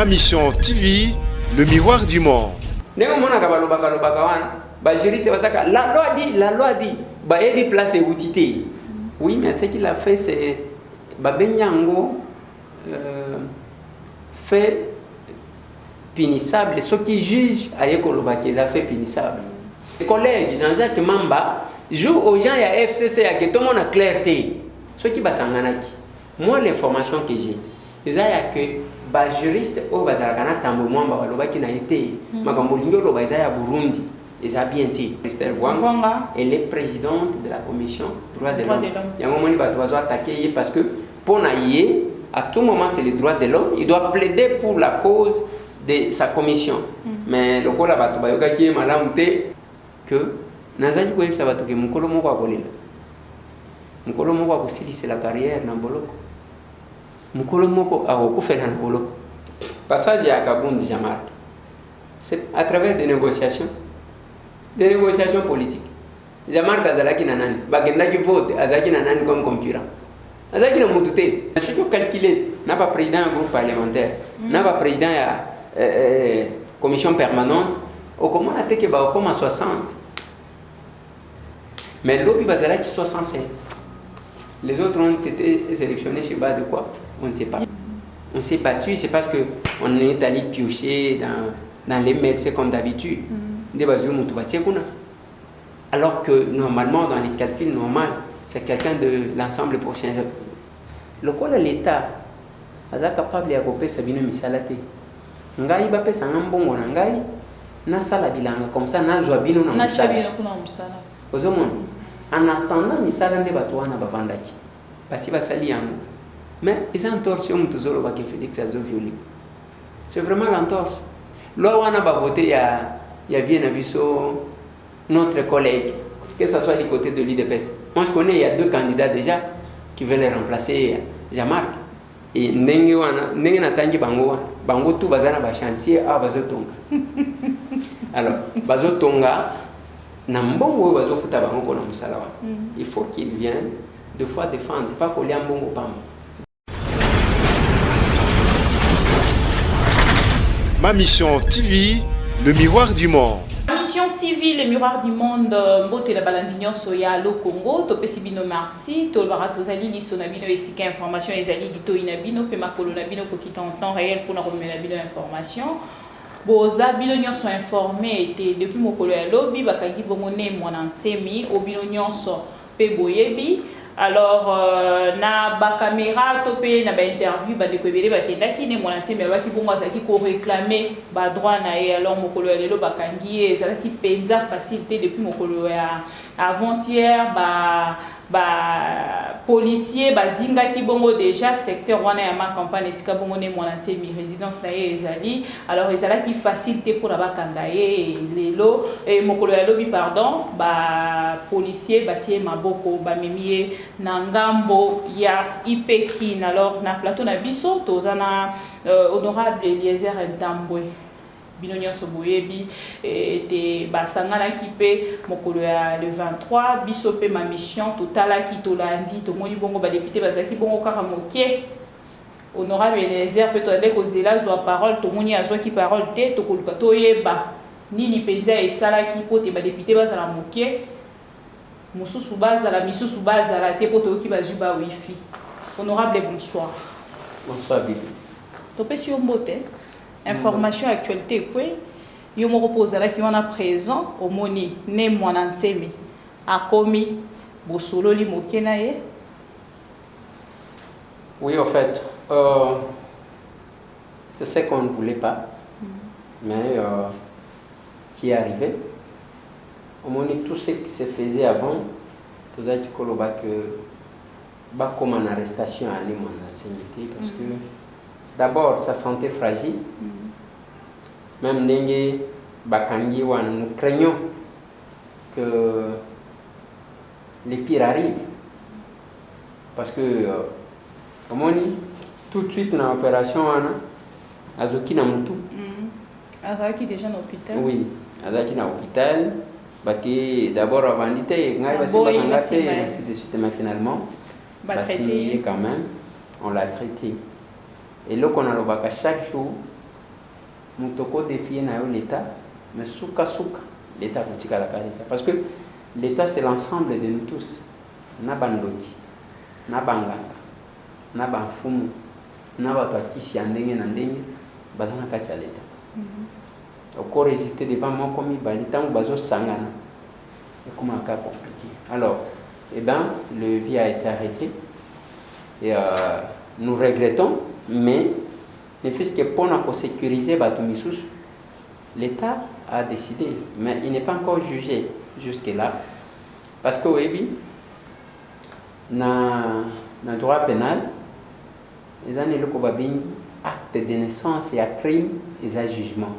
Ma mission TV, le miroir du monde. La loi dit, place et outité. Oui, mais ce qu'il a fait, c'est Babenyango fait punissable. Ceux qui jugent à Ekoloba qu'ils ont fait punissable. Les collègues Jean-Jacques Mamba jouent aux gens, il y a FCC, il y a tout le monde a clarté. Ceux qui basanganaki. Moi, l'information que j'ai, il y a que les juristes au Bazaragana Tambo Mwamba Waloba qui n'a été, Magambolingo Loba Isaya Burundi, ils ont bien été. Esther Wanga, elle est présidente de la commission droits de l'homme. Il y a un moment où il va attaquer parce que pour naïe, à tout moment c'est les droits de l'homme, il doit plaider pour la cause de sa commission. Mais le Kola Batubayoka qui est malade, que Nazali Koueb Sabatoke, mon colomo kwa kolela. Mon colomo kwa kosili c'est la carrière Namboloko. Mon colomo a recouvert Namboloko. Passage à Kabound Jamar. C'est à travers des négociations politiques. Jamar Kazalaki Nanani, Bagenda qui vote, Azaki Nanani comme concurrent. Azaki n'a moutouté. Ce qu'il calculé, n'a pas président d'un groupe parlementaire, n'a pas président de la commission permanente, au comment a été que comme à 60. Mais l'autre Bazala qui 67. Les autres ont été sélectionnés sur base de quoi? On ne sait pas. On s'est battu, c'est parce qu'on est allé piocher dans les mails, c'est comme d'habitude. Alors que normalement, dans les calculs normaux, c'est quelqu'un de l'ensemble prochain. Le quoi l'État est capable de couper sa bino misalate. Ngai ba pesa ngambongo na ngai na sala bilanga comme ça na zwa bino na musala. Ozomon en attendant misala nde bato wana bavandaki. Basi basali yango. Mais ils ont torsion mutuzolo ba ke Félix azo violé. C'est vraiment l'entorse. Loi wana ba voter ya vient biso notre collègue, que ce soit du côté de l'IDPS. On se connaît, il y a 2 candidats déjà qui veulent remplacer Jean-Marc. Et Ndenge Natangi Bango tout bazana ba chantier à Bazotonga. Alors, Bazotonga, Nambongo Bazofuta Bango Kona Musalawa. Il faut qu'il vienne 2 fois défendre, pas qu'on l'ait Mbongo Pam. Ma mission TV, le miroir du monde. Mission TV, le miroir du monde, Mbote la balandignon soya lo Congo, to pesibino merci, to baratozali li sonabino esika information ezali dito inabino pe makolo nabino ko kita en temps réel pour na remettre nabino information. Boza bino nyonso informé était depuis mokolo ya lobi bakangi bomone mwana ntemi obino nyonso pe boyebi. Alors na ba caméra topé na ba interview ba dekobele ba kendaki ne mwana ntemi ba ki bongo azaki ko réclamer ba droit na ye alors mokolo ya lelo bakangi ezalaki penza facilité depuis mokolo ya avant-hier policier bazinga ki bongo déjà secteur wana ya ma campagne esika bongo ne mwana ntemi résidence na ye ezali alors ezalaki facilité pour bakanga ye lelo et mokolo ya lobi pardon policier batie maboko bamemie na ngambo ya Ipekine. Alors na plateau na biso tozana honorable Eliezer Ntambwe bino nyonso boyebi te basangana kipe mokolo ya le 23 biso pe ma mission totala ki tolandi to moni bongo ba député bazaki bongo kaka mokie honorable Eliezer pe to avec ozela zo parole to moni azwa ki parole te to koluka to yeba nini penza esala ki pote ba député bazala mokie mususu bazala misusu bazala te poto ki bazuba wifi. Honorable bonsoir. Bonsoir bibi. To pesi ombote information actualité quoi yo mo repose là qui on a présent au moni ne mwana ntemi akomi bosolo li mokena ye. Oui, en fait, c'est ce qu'on ne voulait pas, mais qui est arrivé. Au moins, tout ce qui se faisait avant, tout ça, que comme en arrestation à l'île en ancienneté, parce que d'abord, sa santé fragile, même Nengue, Bakangi, nous craignons que les pires arrivent, parce que au moins, tout de suite, dans l'opération, Azoki na mutu. Azaki déjà dans l'hôpital. Oui, Azaki dans l'hôpital. D'abord avant d'été, ainsi de suite, mais finalement, quand même, on l'a traité. Et là, on a le bac chaque jour, mutoko défier na l'état mais souka l'état politique à la qualité parce que l'état c'est l'ensemble de nous tous na bandoki na banganga na banfumu na bataki ya ndenge na ndenge bazana kati ya l'état encore résister devant moi comme bali tant bazo sangana et comment un cas compliqué alors eh ben le vie a été arrêté et nous regrettons mais ne fait que pour nous sécuriser Batumisusu, l'État a décidé, mais il n'est pas encore jugé jusque-là. Parce que oui, dans le droit pénal, les années acte de naissance et à crime, ils ont jugement.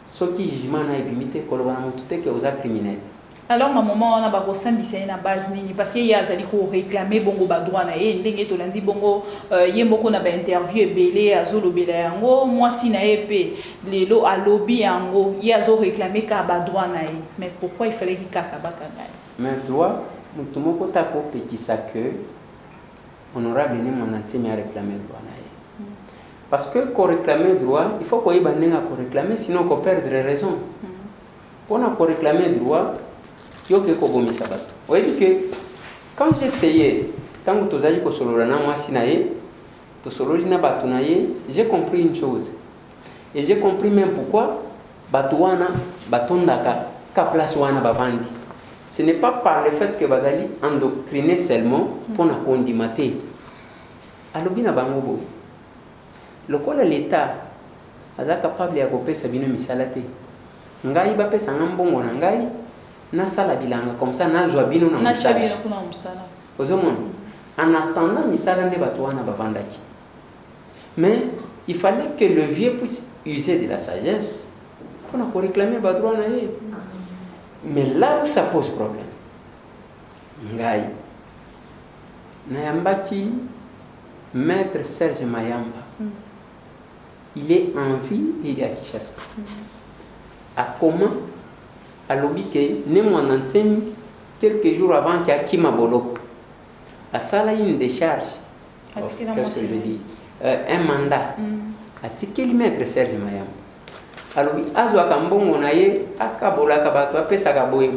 Ce qui jugement n'a pas limité, c'est que vous êtes criminel. Alors, à un moment, on a besoin de base parce qu'il y a des gens qui réclament bongo badouana et ndenge to landi bongo yemoko na ba interview belé azolo belé yango moi si na épée lelo a lobby yango il y a zo réclamer ka badouana mais pourquoi il fallait qu'il kaka bakanga mais droit mutu moko ta ko petisa que honorable ni mon antime a réclamer droit na parce que ko réclamer droit il faut ko ibanenga ko réclamer sinon ko perdre raison pour na ko réclamer droit yo ke ko bomisa bato oui que quand j'essayais tant que tozali ko solola na moi sinaye to sololi na bato na ye j'ai compris une chose et j'ai compris même pourquoi bato wana batondaka ka place wana bavandi ce n'est pas par le fait que bazali endoctriner seulement pour na kondimate alobi na bango boy lokola l'état aza capable ya kopesa bino misala te ngai bapesa ngambongo na ngai na sala bilanga comme ça na zwa bino na musala na kuna musala ozomona en attendant misala nde bato wana bavandaki mais il fallait que le vieux puisse user de la sagesse pour réclamer ba droit na ye mais là où ça pose problème ngai na yambaki maître Serge Mayamba il est en vie et il est à Kinshasa à comment à l'obité, ne mon antenne quelques jours avant qu'il y a Kima Boloko. À ça, il y a une décharge. Qu'est-ce que je veux dire un mandat. À ticket maître Serge Mayam. Alors, Azwa Kambongo Naye, Akabola Kabato, Pesaka Boy.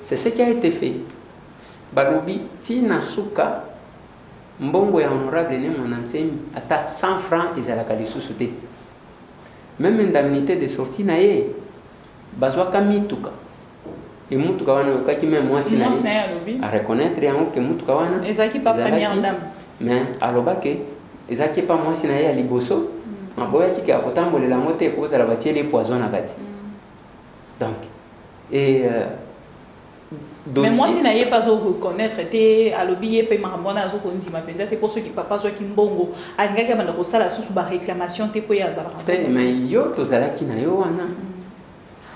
C'est ce qui a été fait. Balubi, Tina Souka, Mbongo est honorable, ne mon antenne, à 100 francs, ils allaient à la sous-souté. Même indemnité de sortie Naye. Bazwaka mituka et mutuka wana okaki même moi si à reconnaître yango que mutuka wana ezaki pas première dame mais alobake ezaki pas moi si na ya liboso maboya ki ka kotambolela ngote ko za la batiele poison na kati donc et mais moi si na ye pas au reconnaître te alobi ye pe marambona zo kondima penza te pour ceux qui papa zo ki mbongo alingaki banda ko sala susu ba réclamation te po ya za mais yo to zala ki na yo wana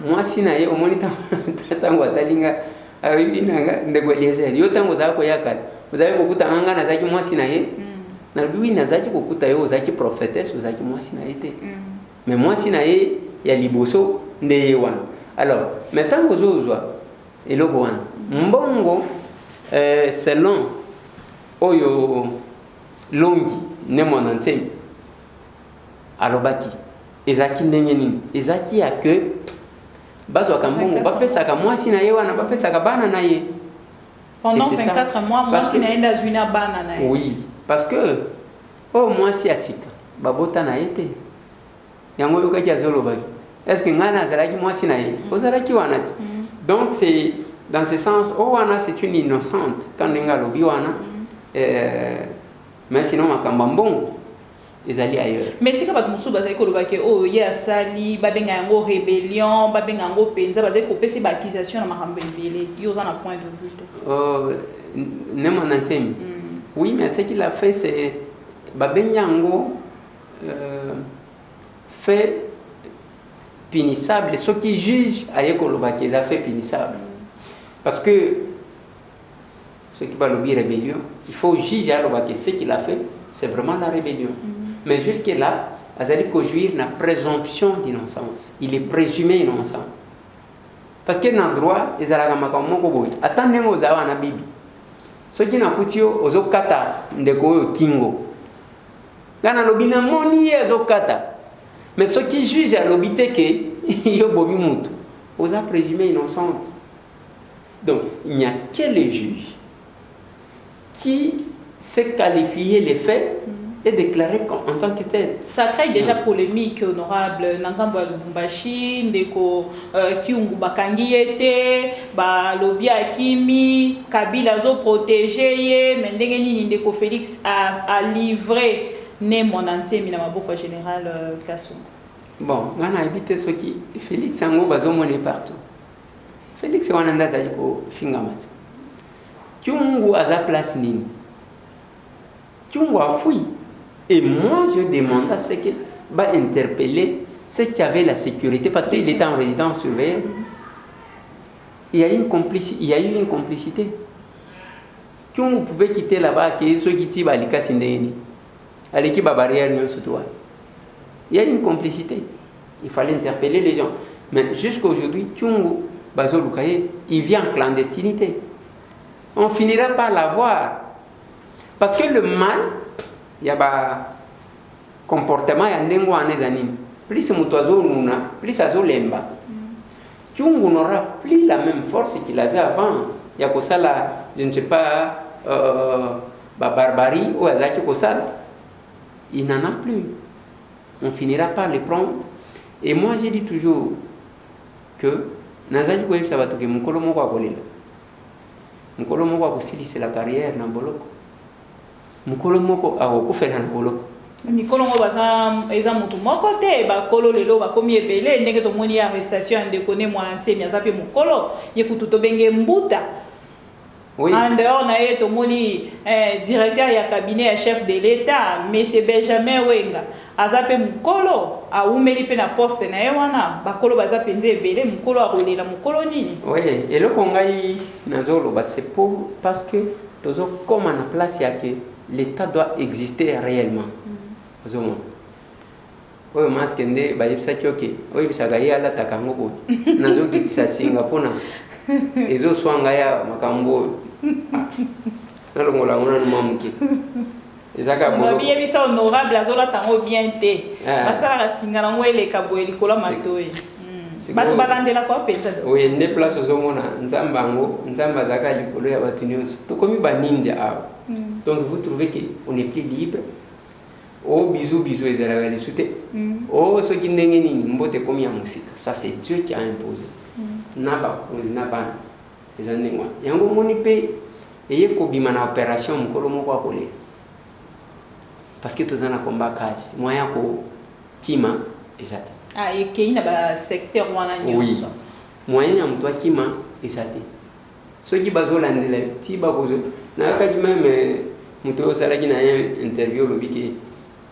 moi si na ye au moniteur tango atalinga abinanga ndego Eliezer yo tango za ko yakala uzaye kokuta anga na zaki moi si na ye na lui na zaki kokuta yo zaki prophétesse zaki moi si na ye te mais moi si na ye ya liboso nde wana alors mais tango zozwa eloko wana mbongo selon oyo longi ne monante alobaki ezaki ndenge nini ezaki ya que bazwa kambongo bapesaka mwasi na ye wana bapesaka bana na ye pendant 24 mois mwasi na enda zwina bana na ye oui parce que oh mwasi asika babota na ye te yango yokaki azolobaki est-ce que ngana azalaki mwasi na ye ozalaki wana ti donc c'est dans ce sens oh wana c'est une innocente quand ndenga lobi wana mais sinon makamba mbongo ezali ailleurs mais c'est que bato musu bazali koloba ke oh ya sali babenga yango rébellion babenga yango penza bazali kopesa ba accusation na makambo ebele yo za na point de vue ne mon antime oui mais ce qu'il a fait c'est babenga yango fait punissable ceux qui jugent aye koloba ke za fait punissable parce que ce qui va le dire rébellion il faut juger alors que ce qu'il a fait c'est vraiment la rébellion. Mais jusque-là, Azali Kojuir n'a présomption d'innocence. Il est présumé innocent. Parce que dans le droit, ils ont dit attendez aux awa na bibi. Ce qui n'a pas aux kata ndeko kingo. Gana lobina moni ezokata. Mais ceux qui jugent à l'obité que yo bobi mutu, aux a présumé innocente. Donc, il n'y a que les juges qui sait qualifier les faits et déclarer en tant que tel. Ça crée déjà polémique, honorable. Nangambo Lubumbashi, Ndeko Kiungu Bakangi était, Lobia Kimi, Kabila zo protégé, Mendengeni Ndeko Félix a livré né mon entier, mina maboko général Kassongo. Bon, on a habité ce qui Félix Sango bazo moné partout. Félix on a zali ko fingamat. Kiungu a sa place nini. Kiungu a fui. Et moi, je demande à ce qu'il va interpeller ceux qui avaient la sécurité parce qu'il était en résidence surveillée. Il y a eu une complicité. Kiungu pouvait quitter là-bas, que ceux qui tirent à l'Ikasindéni, à l'équipe à barrière, il y a une complicité. Il fallait interpeller les gens. Mais jusqu'à aujourd'hui, Kiungu, Bazo Lukaye, il vit en clandestinité. On finira par l'avoir. Parce que le mal, il y a un comportement, il y a un comportement. Plus Moutazo Nuna, plus Azo Lemba. Kiungu n'aura plus la même force qu'il avait avant. Il y a ça là, je ne sais pas, barbarie ou Azaki Kosala. Il n'en a plus. On finira par les prendre. Et moi, j'ai dit toujours que Nazaki Koueb Sabatoke, Mukolo Moko Akolela. Mukolo Moko Akosili, c'est la carrière Namboloko. Mukolo Moko Akofela Namboloko. Mikolo ngo baza eza mutu moko te bakolo lelo bakomi ebele ndenge tomoni arrestation ndekone mwana ntemi azape mukolo yekutu tobenge mbuta. Oui. En dehors na ye tomoni directeur ya cabinet ya chef de l'État monsieur Benjamin Wenga azape mukolo aumeli pe na poste na ye wana bakolo baza penze ebele mukolo akolela mukolo nini. Oui, et le kongai nazolo c'est pour parce que tozo comme en place ya que l'État doit exister réellement. Zomo. Oyo masque nde bayebisa kyoke. Oyo bisaka ye ala takango ko. Nazo kitisa Singapore na. Ezo swanga ya makambo. Nalongola ngona numuke. Ezaka bo. Babiye bisa honorable azola tango bien te. Basala ka singana ngwele kabo elikola matoyi. Bato balandela ko penza. Oui, ne place ozomona nzambango, nzamba zaka likolo ya batu nyonso. Tokomi baninja awo. Donc vous trouvez que on est plus libre. Oh bisous ezalaka lisute. Oh ce qui ndenge nini mbote komi ya musika. Ça c'est Dieu qui a imposé. Naba konzi naba ezandengwa. Yango moni pe eye ko bima na opération mukolo moko akole. Parce que tozana combat cash. Moya ko kima ezate. Ah et keina ba secteur wana nyonso. Moyen ya mutwa kima ezate. Soki bazolandela ti bakozo na kaki même muto salaki na interview lobiki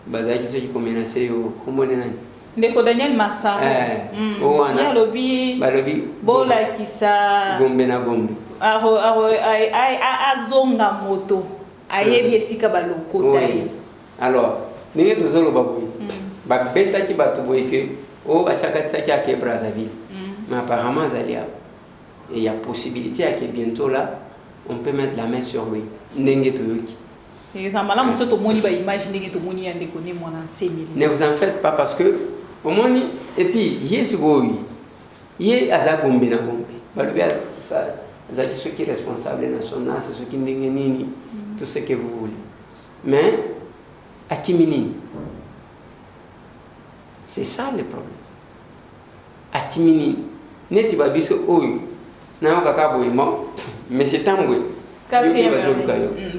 bazaki ceux qui menacé yo kombone nani ndeko Daniel Massaro ya lobi balobi bola kisa gombe na gombe azonga moto ayebi esika balokota ye. Alors ninge tozolo baboyi ba beta ki bato boyeke o basaka tsaki à Brazzaville. Mais apparemment Zalia et il y a possibilité à que bientôt là on peut mettre la main sur lui ndenge toyoki. Ne vous en faites pas parce que au moins et puis yé azagombe na gombe balobia ça azaki ceux qui responsable national c'est ceux qui nini tout ce que vous voulez mais akimini c'est ça le problème akimini neti babiso oyo na okaka boyimo mais c'est tambwe.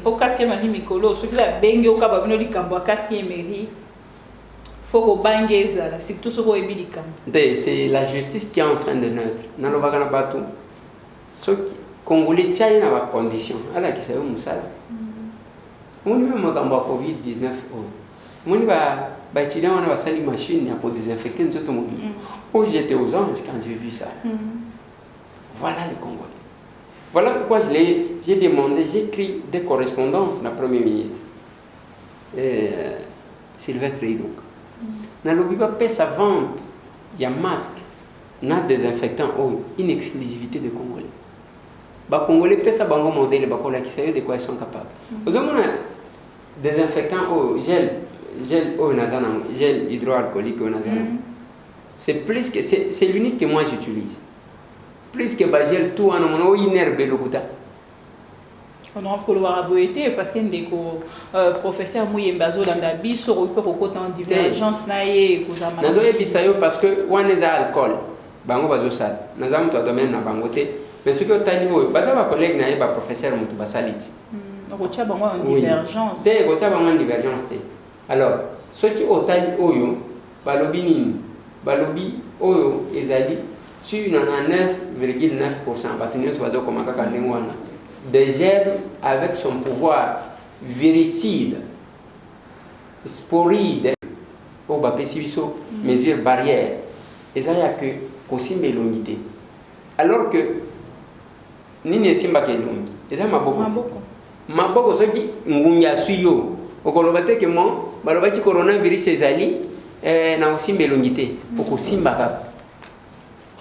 Pour quatrième mairie Mikolo, ce qui va bengue au Kababino du Cambo à quatrième mairie, faut qu'on bangue ça, c'est tout ce qu'on est bien. C'est la justice qui est en train de neutre. N'a le bagana pas tout. Ce qui Congolais tient n'a pas condition. Alors qui c'est un moussala. On lui met un Covid 19. On y va étudier on va salir machine pour désinfecter nous autres. Oh j'étais aux anges quand j'ai vu ça. Voilà les Congolais. Voilà pourquoi j'ai demandé, j'ai écrit des correspondances à la Premier ministre, Sylvestre Ilunga. Dans le Biba paie sa vente, il y a masque, il y a désinfectant, une exclusivité de Congolais. Les Congolais paient sa banque modèle, qui savent de quoi ils sont capables. Vous avez désinfectant, gel hydroalcoolique au nazana. C'est plus que c'est l'unique que moi j'utilise. Plus que gel tout en mon inherbe lokuta. On a pour le boité parce que ndeko professeur Mouyembazo dans biso ko ko en divergence na ye ko za nazo yebisayo parce que wana za alcool bango bazo sala naza mtu domaine na bango te mais ce que otali oyo baza ba collègue na ye ba professeur mutu basaliti ko tia bango en divergence te ko tia bango en divergence te alors ce qui otali oyo balobi nini balobi oyo ezali sur 99,9% batu nyonso bazo komaka ka ndenge wana des germes avec son pouvoir viricide, sporide, au bapesibiso, mesure barrière. Et ça y a que kosimbe longité. Alors que nini simba ke longi. Et ça maboko. Maboko soki ngunya suyo. Okolobate ke mo balobaki coronavirus ezali na osimbe longité. Okosimba kaka.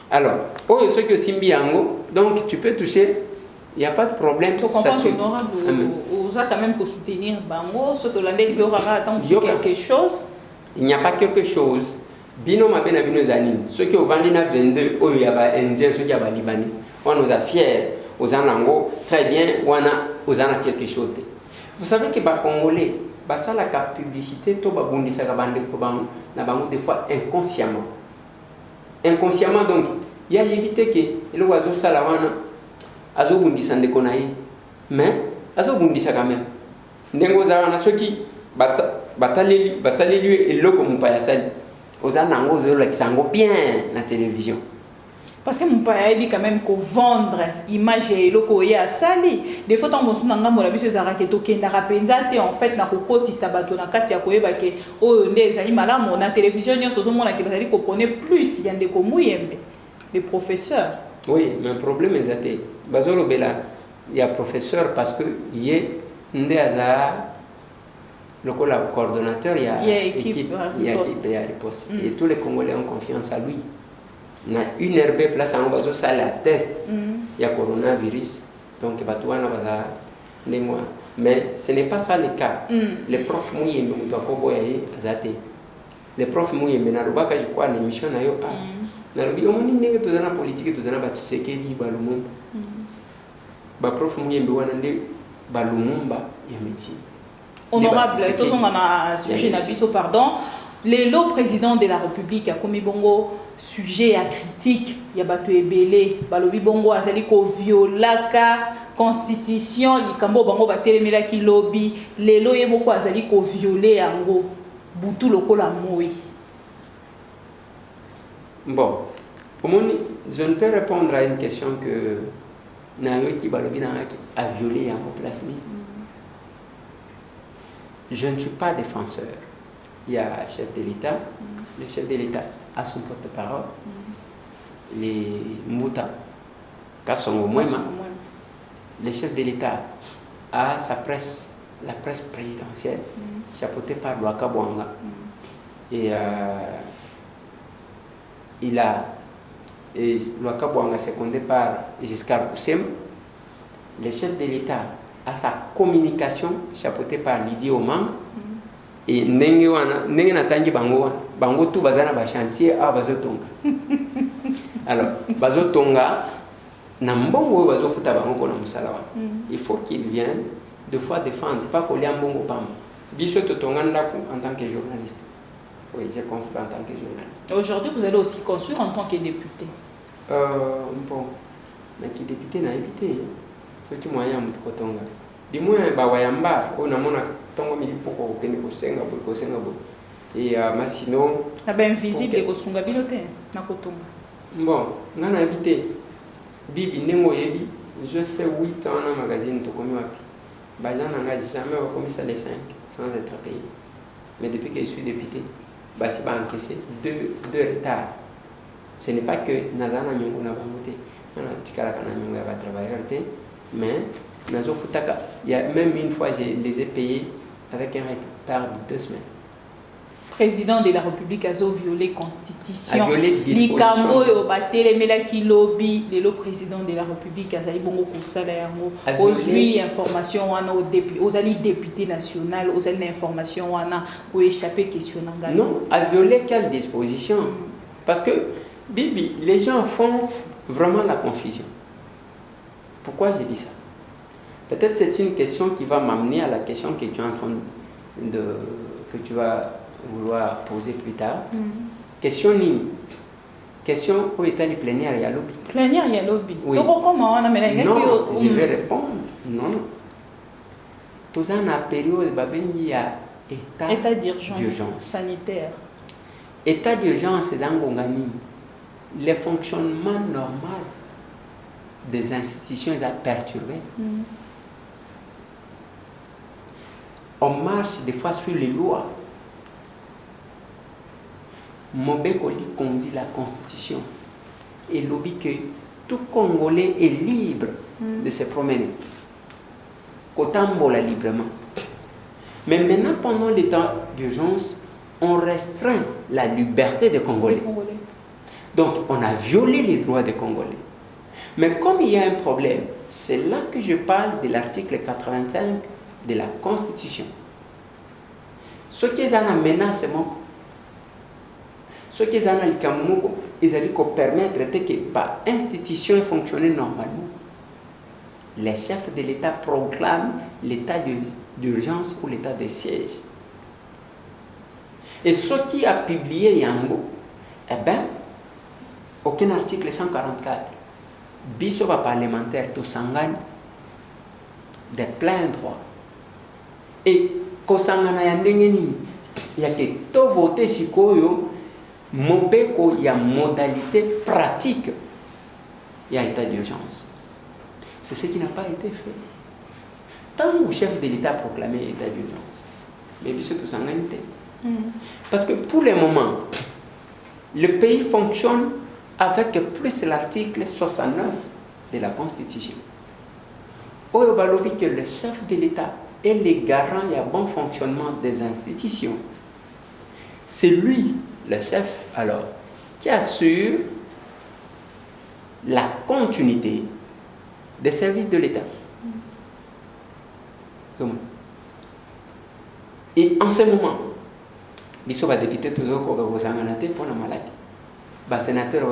Alors, oyo soki osimbi yango, donc tu peux toucher. Il n'y a pas de problème. Donc, on pense honorable aux quand même pour soutenir Bango, ce que l'année il y aura quelque chose. Il n'y a pas quelque chose. Bino ma bena bino zanine. Ceux qui ont vendu na 22, il y a Indien, ceux qui ont Libanais. On nous a fiers aux Anango. Très bien, on a quelque chose. Vous savez que les Congolais, ça la publicité, tout le monde dit des fois inconsciemment. Inconsciemment, donc, il y a évité que le oiseau salawana. Azo bundisa ndeko na ye mais azo bundisa quand même ndengo za wana soki bataleli basaleli eloko mupaya sali ozana ngo zo la kisango bien na télévision parce que mupaya dit quand même ko vendre image eloko ya sali des fois tant mosuna ngambo la biso zara ke to kenda rapenza te en fait na kokotisa bato na kati ya koyeba ke o nde ezali malamu na télévision nyonso zo mona ke bazali ko connaître plus ya ndeko Muyembe les professeurs. Oui, mais le problème est que il y a professeur parce que il y a le coordonnateur, il y a équipe, il y a riposte. Et tous les Congolais ont confiance à lui. On a une herbe place en bas ça la test. Il y a coronavirus, donc mais ce n'est pas ça le cas. Les profs mouillés les profs mouillés je crois l'émission na yo nalobi omoni ndenge tozana politique tozana ba Tshisekedi balumumba ba prof muyembe wana nde balumumba ya médecine honorable tozonga na sujet na biso pardon le président de la République a komi bongo sujet à critique ya bato ebele balobi bongo azali ko violaka constitution likambo bango batelemelaki lobby lelo ye moko azali ko violer yango butu lokola moi. Bon, je ne peux répondre à une question que Nayoki Balobina a violé en place. Je ne suis pas défenseur. Il y a le chef de l'État. Le chef de l'État a son porte-parole. Les Mouta, Kassongo Mwema. Le chef de l'État a sa presse, la presse présidentielle, chapeautée par Luaka Bwanga. Et il a Luaka Bwanga secondé par Giscard Koussem. Le chef de l'État a sa communication chapeautée par Lydie Omang. Et ndenge natangi bango tout bazana ba chantier a bazotonga. Alors bazotonga na mbongo bazofuta bango kona musala wa. Il faut qu'ils viennent deux fois défendre pas ko lia mbongo pamba. Biso totonga ndako en tant que journaliste. Oui, j'ai construit en tant que journaliste. Aujourd'hui, vous allez aussi construire en tant que député. Bon, mais qui député n'a évité. Ce qui moyen de kotonga. Du moins, wayamba, on a mon tongo mili poko kende ko senga bo. Et masino. Ah ben invisible ko sunga bilote na kotonga. Bon, ngana évité. Bibi nengo yebi, je fais 8 ans dans magazine to komi wapi. Bajan n'a jamais commis ça les 5 sans être payé. Mais depuis que je suis député, basi ba encaissé deux retards. Ce n'est pas que nazana nyongo na bangote. On a tikala kana nyongo ya ba travailleur té, mais nazo futaka, il y a même une fois je les ai payés avec un retard de 2 semaines. président de la République a violé la Constitution. A violé Likambo yo batele melaki lobby le président de la République a zali bongo kosala yango. Ozui information wana au député, ozali député national, ozali information wana pour échapper question nanga. Non, a violé quelle disposition? Parce que Bibi, les gens font vraiment la confusion. Pourquoi j'ai dit ça? Peut-être c'est une question qui va m'amener à la question que tu es en train que tu vas vouloir poser plus tard. Question ni question où est-elle plénière et à lobby? Plénière et à lobby. Oui. Non, je vais répondre. Non. Tout ça dans la période il y a état d'urgence sanitaire. État d'urgence, c'est le fonctionnement normal des institutions est perturbé. On marche des fois sur les lois. Mobekoli conduit la Constitution et lobby que tout Congolais est libre de se promener. Kotambola librement. Mais maintenant, pendant l'état d'urgence, on restreint la liberté des Congolais. Donc, on a violé les droits des Congolais. Mais comme il y a un problème, c'est là que je parle de l'article 85 de la Constitution. Ce qui est en menacement, ce qui est en alikamuko, ils allaient permettre que l'institution fonctionne normalement. Les chefs de l'État proclament l'état d'urgence ou l'état de siège. Et ce qui a publié Yango, aucun article 144. Bisoba parlementaire to sangan de plein droit. Et kosangana yandengeni, il y a que to voter sikoyo, mobeko il y a modalité pratique. Il y a état d'urgence. C'est ce qui n'a pas été fait. Tant que le chef de l'État a proclamé état d'urgence, mais biso to sanganité. Parce que pour le moment, le pays fonctionne avec plus l'article 69 de la Constitution. Où il que le chef de l'État est le garant et le bon fonctionnement des institutions. C'est lui, le chef, alors, qui assure la continuité des services de l'État. Et en ce moment, il y a des députés qui ont pour la maladie. Les sénateurs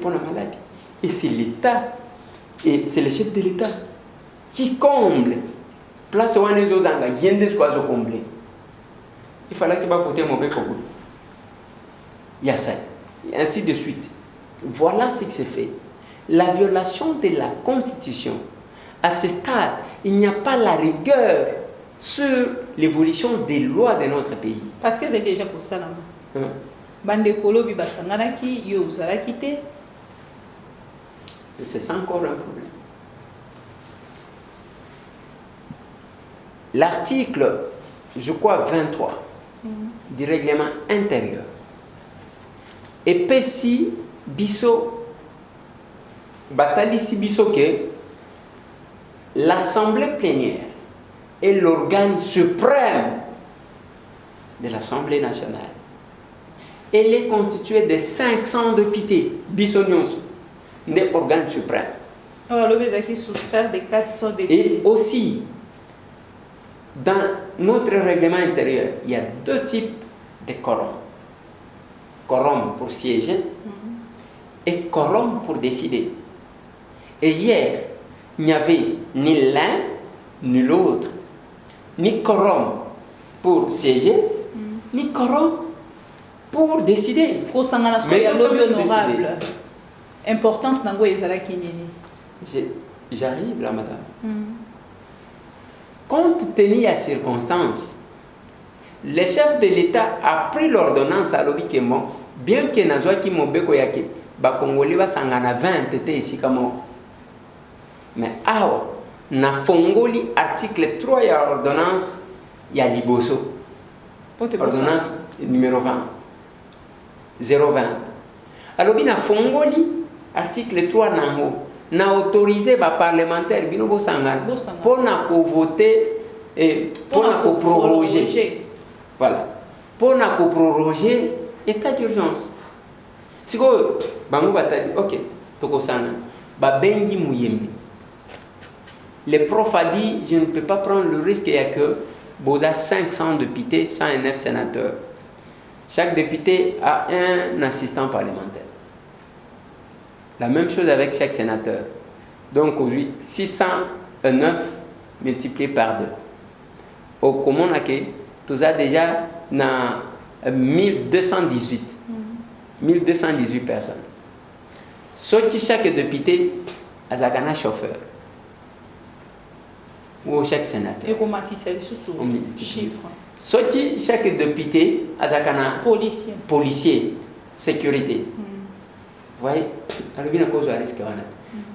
pour la maladie. Et c'est l'État, et c'est le chef de l'État qui comble. Place où les autres ont comblé. Il fallait qu'il va voter mauvais pour vous. Il y a ça. Et ainsi de suite. Voilà ce qui s'est fait. La violation de la Constitution, à ce stade, il n'y a pas la rigueur sur l'évolution des lois de notre pays. Parce que c'est déjà pour ça là-bas. Bandekolo bibasanganaki yo uzalaki te. C'est ça encore un problème. L'article, je crois 23 du règlement intérieur epesi biso batalisi biso que l'Assemblée plénière est l'organe suprême de l'Assemblée nationale. Elle est constituée de 500 députés, bisonions, des organes suprêmes. Et aussi, dans notre règlement intérieur, il y a deux types de quorum. Quorum pour siéger et quorum pour décider. Et hier, il n'y avait ni l'un ni l'autre, ni quorum pour siéger, ni quorum pour décider. Mais honorable. Importance nango ezalaki nini? J'arrive là, madame. Compte tenu à circonstances, le chef de l'État a pris l'ordonnance à l'obikemo, bien que nazwa ki mobeko yake, ba Congolais ba sangana 20 tete ici comme. Mais awa na fongoli article 3 ya ordonnance ya liboso. Ordonnance numéro 20. 020. Alors bina fongoli article 3 nango na autorisé ba parlementaire bino bo sangana pour na ko voter et pour na ko proroger. Voilà. pour proroger l'état d'urgence. Si vous avez ok, le prof a dit je ne peux pas prendre le risque, il y a que vous avez 500 députés, 109 sénateurs. Chaque député a un assistant parlementaire. La même chose avec chaque sénateur. Donc aujourd'hui, 609 multiplié par 2. Au commun, tu as déjà 1218. 1218 personnes. Sauf que chaque député a un chauffeur. Ou chaque sénateur. Et comment tu sais les chiffres? Sauf que chaque député a un policier, sécurité. Vous voyez,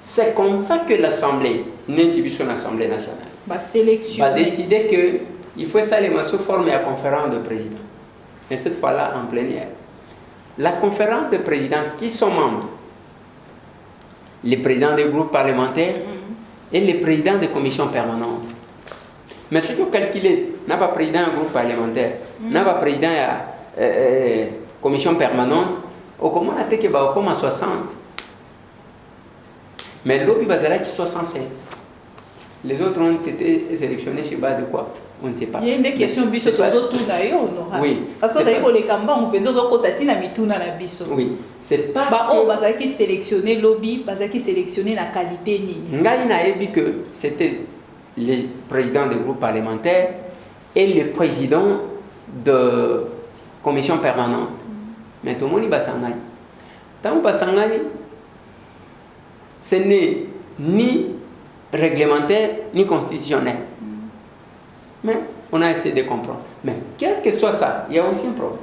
c'est comme ça que l'Assemblée, l'Assemblée nationale, va décider qu'il faut s'aller sous forme à conférence de président. Et cette fois-là, en plénière. La conférence de présidents, qui sont membres? Les présidents des groupes parlementaires et les présidents des commissions permanentes. Mais ce que calculé, n'a pas président d'un groupe parlementaire, n'a pas président de la commission permanente, au comment on a été comme à 60. Mais l'autre, il va être 67. Les autres ont été sélectionnés sur base de quoi? On ne sait pas. Il y a une question biso oui. Parce que ça y est, les cambas, on peut dire que na mituna na biso. Oui. C'est parce que qui sélectionné lobby, qui sélectionné la qualité ni. Ngai n'a dit que c'était les présidents des groupes parlementaires et les présidents de commission permanente. Mais tout le monde est basangani. Tant que basangani, ce n'est ni réglementaire ni constitutionnel. Mais on a essayé de comprendre. Mais quel que soit ça, il y a aussi un problème.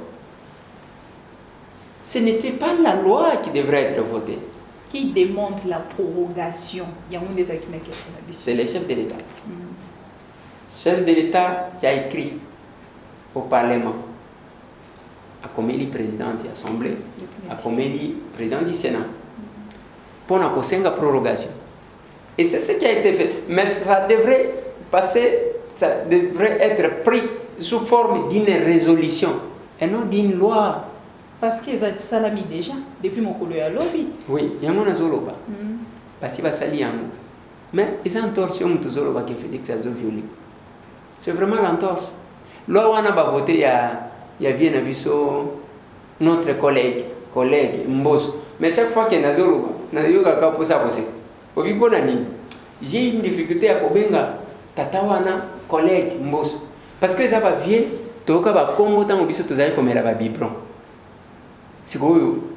Ce n'était pas la loi qui devrait être votée. Qui demande la prorogation? Il y a une des questions. C'est le chef de l'État. Chef de l'État qui a écrit au Parlement, à Comédie président de l'Assemblée, à Comédie président du Sénat, pour la prorogation. Et c'est ce qui a été fait. Mais ça devrait être pris sous forme d'une résolution et non d'une loi. Parce que ça l'a mis déjà, depuis mon collègue à lobby. Oui, il y a un zoloba. Parce qu'il va salir un mot. Mais ils ont entorse un zoloba qui fait que ça a violé. C'est vraiment l'entorse. Là où on a voté, il y a notre collègue Mbos. Mais chaque fois qu'il y a un zoloba, j'ai une difficulté à Kobenga, Tatawana, collègue Mbos. Parce que ça va bien, tu vas comme autant comme la biberon. C'est que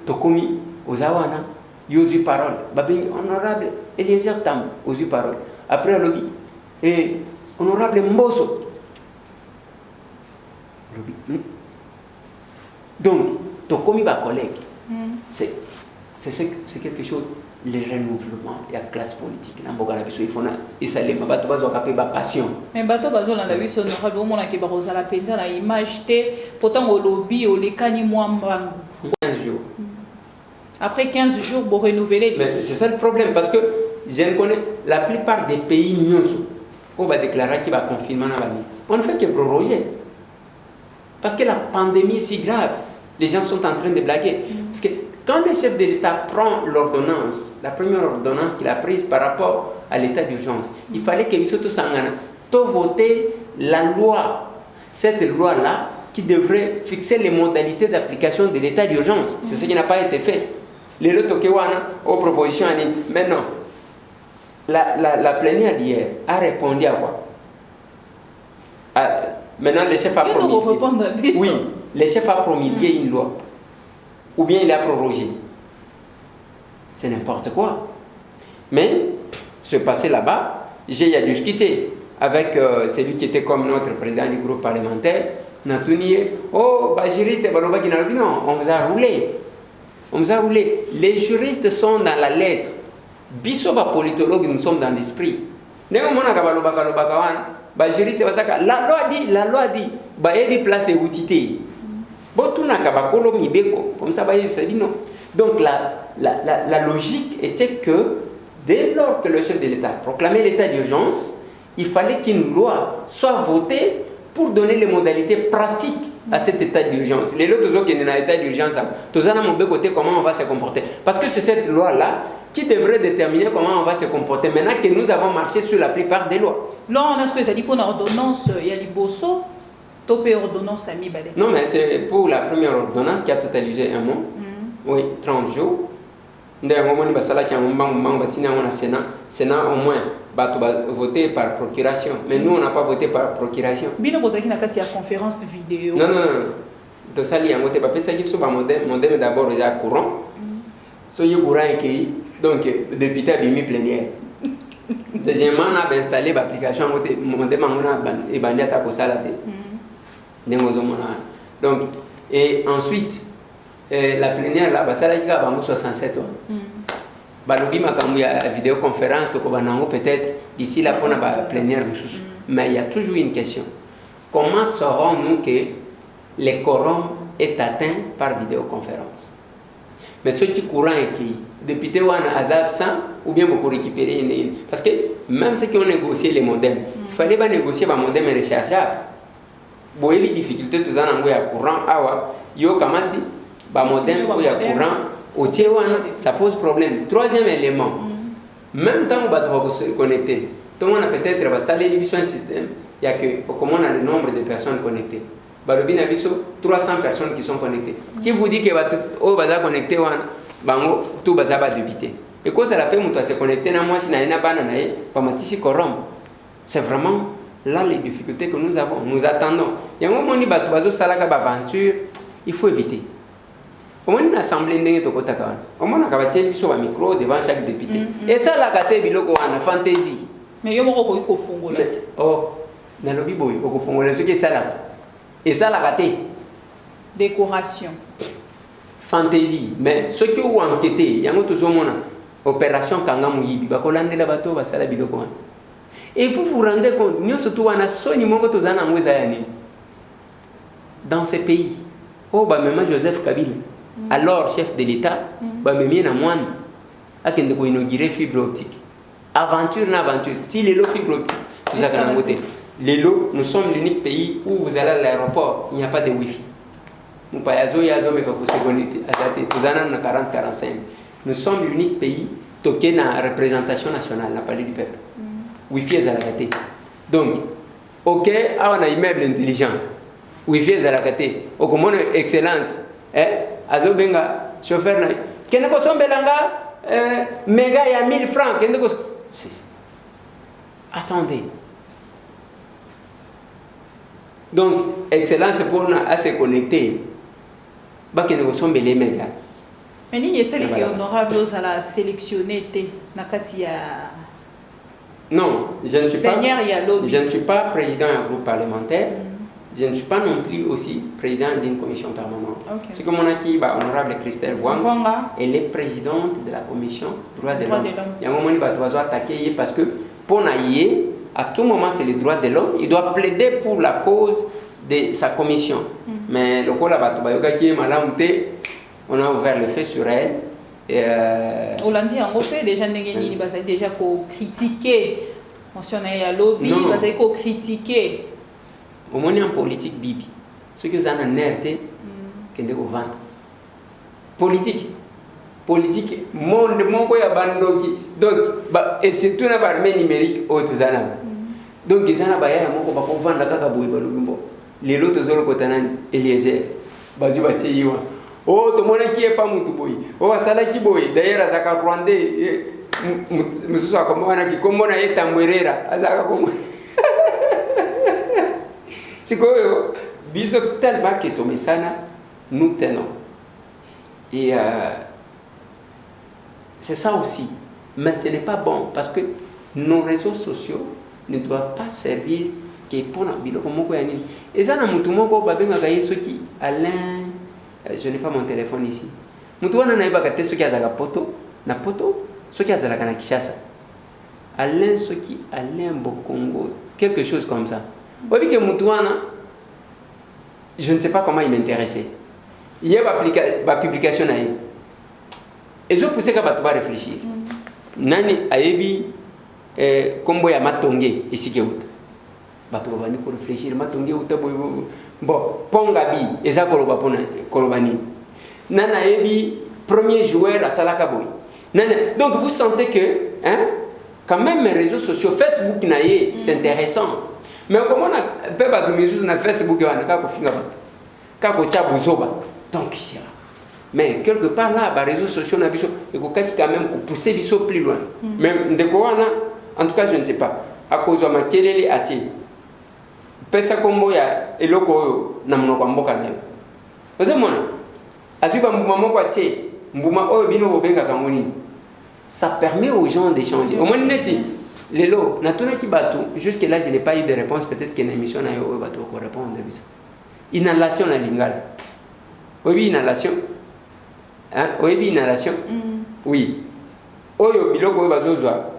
Tokomi, Ozawana, Yosu parole. Babing honorable Eliezer Tam, Osu parole. Après le lobby, et honorable Mboso. Donc, Tokomi va collègue. C'est quelque chose, le renouvellement et la classe politique. Il faut passion. Mais bateau bazo na biso honorable au mona ke ba rozala penza na image te pourtant au lobby au lekani moi mbangu. 15 jours. Après 15 jours, vous renouveler. Mais c'est ça le problème, parce que je connais la plupart des pays on va déclarer qu'il va confinement. On ne fait que proroger. Parce que la pandémie est si grave. Les gens sont en train de blaguer. Parce que quand le chef de l'État prend l'ordonnance, la première ordonnance qu'il a prise par rapport à l'état d'urgence, il fallait que Misoto Sangana voter la loi. Cette loi-là, qui devrait fixer les modalités d'application de l'état d'urgence. C'est ce qui n'a pas été fait. Les Rotokewana, aux propositions, mais non. La plénière d'hier a répondu à quoi? Maintenant, le chef a promulgué. Oui, le chef a promulgué une loi. Ou bien il a prorogé. C'est n'importe quoi. Mais, ce passé là-bas, j'ai discuté avec celui qui était comme notre président du groupe parlementaire. Oh, juriste, non, on vous a roulé. On vous a roulé. Les juristes sont dans la lettre. Bisoba politologue, nous sommes dans l'esprit. La loi dit, place et outité. Comme ça, non. Donc la logique était que dès lors que le chef de l'État proclamait l'état d'urgence, il fallait qu'une loi soit votée pour donner les modalités pratiques à cet état d'urgence. Les autres qui sont dans l'état d'urgence, tous en mon côté comment on va se comporter. Parce que c'est cette loi-là qui devrait déterminer comment on va se comporter. Maintenant que nous avons marché sur la plupart des lois. Là, on a ce que ça dit pour l'ordonnance, il y a les bossos, topé ordonnance à mi-balé. Non, mais c'est pour la première ordonnance qui a totalisé un mois. Oui, 30 jours. D'ailleurs, au moment où le Sénat, au moins, va voter par procuration. Mais nous, on n'a pas voté par procuration. Bien, vous avez une conférence vidéo. Non. Donc, ça, il y a un côté, parce que c'est un modèle d'abord déjà courant. Soyez courant et donc, le député a mis plénière. Deuxièmement, on a installé l'application modèle et bandiat à Kosalate. Donc, et ensuite, la plénière là, ça là, il y a 67 ans. Balobi makambu ya vidéoconférence peut-être d'ici là pour la plénière. Mais il y a toujours une question. Comment saurons-nous que le quorum est atteint par vidéoconférence? Mais ceux qui courent et qui députés ou absent ou bien beaucoup récupérer parce que même ceux qui ont négocié les modems, il fallait pas négocier un modem rechargeable. Bon, il y a des difficultés tous en anglais à courant. Yo kamati ba modem ou ya courant. Au Tchéouana, ça pose problème. Troisième élément, même temps où on va se connecter, tout le monde a peut-être un système, il y a que, comment on a le nombre de personnes connectées. Il y a 300 personnes qui sont connectées. Qui vous dit que tout va connecter, tout va débiter. Et quand ça l'appelle, on se connecter, c'est vraiment là les difficultés que nous avons. Nous attendons. Il y a un moment où il faut éviter. Au moins, une assemblée n'est pas de au moins, on a un micro devant chaque député. Et ça, la gâté, il y a une fantaisie. Mais il y a un peu de oh, dans le biboy, au fond, ce qui est ça là. Et ça, la gâté. Décoration. Fantaisie. Mais ce qui ont enquêté, il y a toujours une opération Kangamouyibi, Bakolande la bateau, Basala Biloko. Et vous vous rendez compte, nous surtout, on a son numéro de Zana dans ces pays. Oh, bah, même Joseph Kabila. Alors chef de l'État, il a moindre à inaugurer fibre optique. Aventure n'aventure. Si les lots fibre optique, vous avez un côté. Les lots, nous sommes l'unique pays où vous allez à l'aéroport, il n'y a pas de Wi-Fi. Nous sommes l'unique pays toqué dans la représentation nationale, dans le palais du peuple. Wi-Fi est à la gâté. Donc, ok, on a un immeuble intelligent. Wi-Fi est à la gâté. Au comment excellence. Azo benga chauffeur na kene ko sombelanga méga ya 1000 francs kene ko attendez. Donc excellence pour na à se connecter ba kene ko sombele méga. Mais ni celle qui est honorable à la sélectionner nakati ya. Non, je ne suis pas président d'un groupe parlementaire. Je ne suis pas non plus aussi président d'une commission permanente. Okay. C'est comme on a dit, honorable Christelle Wanga, elle est présidente de la commission droits de l'homme. Il y a un moment où il va attaquer parce que pour Naïe, à tout moment c'est les droits de l'homme, il doit plaider pour la cause de sa commission. Mais le coup là, on a ouvert le feu sur elle. On l'a dit en fait, déjà déjà critiquer, mentionné à lobby, il faut critiquer. Au moins en politique bibi ce que vous avez en RT qui est au ventre politique monde mon quoi ya bandoki donc et surtout na barmé numérique au tout ça donc ils ana baya moko ba ko vanda kaka boy balumbo les lots zolo kotana Eliezer bazu batie yiwa oh to mona qui est pas mutu boy oh sala ki boy d'ailleurs azaka rwandais mususu akomona ki komona etambwerera azaka komo c'est que biso tellement que tomé sana nous tenons et c'est ça aussi mais ce n'est pas bon parce que nos réseaux sociaux ne doivent pas servir que pour la biloko moko yani et ça na mutu moko babenga gaye soki Alain je n'ai pas mon téléphone ici mutu wana na ibaka te soki azaka poto na poto soki azalaka na Kinshasa Alain soki Alain Bokongo quelque chose comme ça. Oui, que Moutouana, je ne sais pas comment il m'intéressait. Il y a une publication. Et je poussais à réfléchir. Nani Aebi, Kombo ya Matongé, ici que bato babandi ko réfléchir matongi utabo bon pongabi eza koloba pona kolobani nana yebi premier joueur à salaka boy nana donc vous sentez que hein quand même les réseaux sociaux Facebook naie c'est intéressant mais comment on peut pas de sur na Facebook on ka ko finga ka ko tia buzoba donc mais quelque part là les réseaux sociaux na biso et ko kaki quand même pour pousser biso plus loin même de quoi en tout cas je ne sais pas à cause de ma kelele ati pesa kombo ya eloko oyo na monoko mboka na yo ozo mona azuba mbuma moko ati mbuma oyo bino bobenga kangoni ça permet aux gens d'échanger au moins neti lelo natuna ki bato jusque là je n'ai pas eu de réponse peut-être que l'émission na yo bato ko répondre bisa inhalation na lingala oui inhalation hein oui inhalation oui oyo biloko oyo bazozwa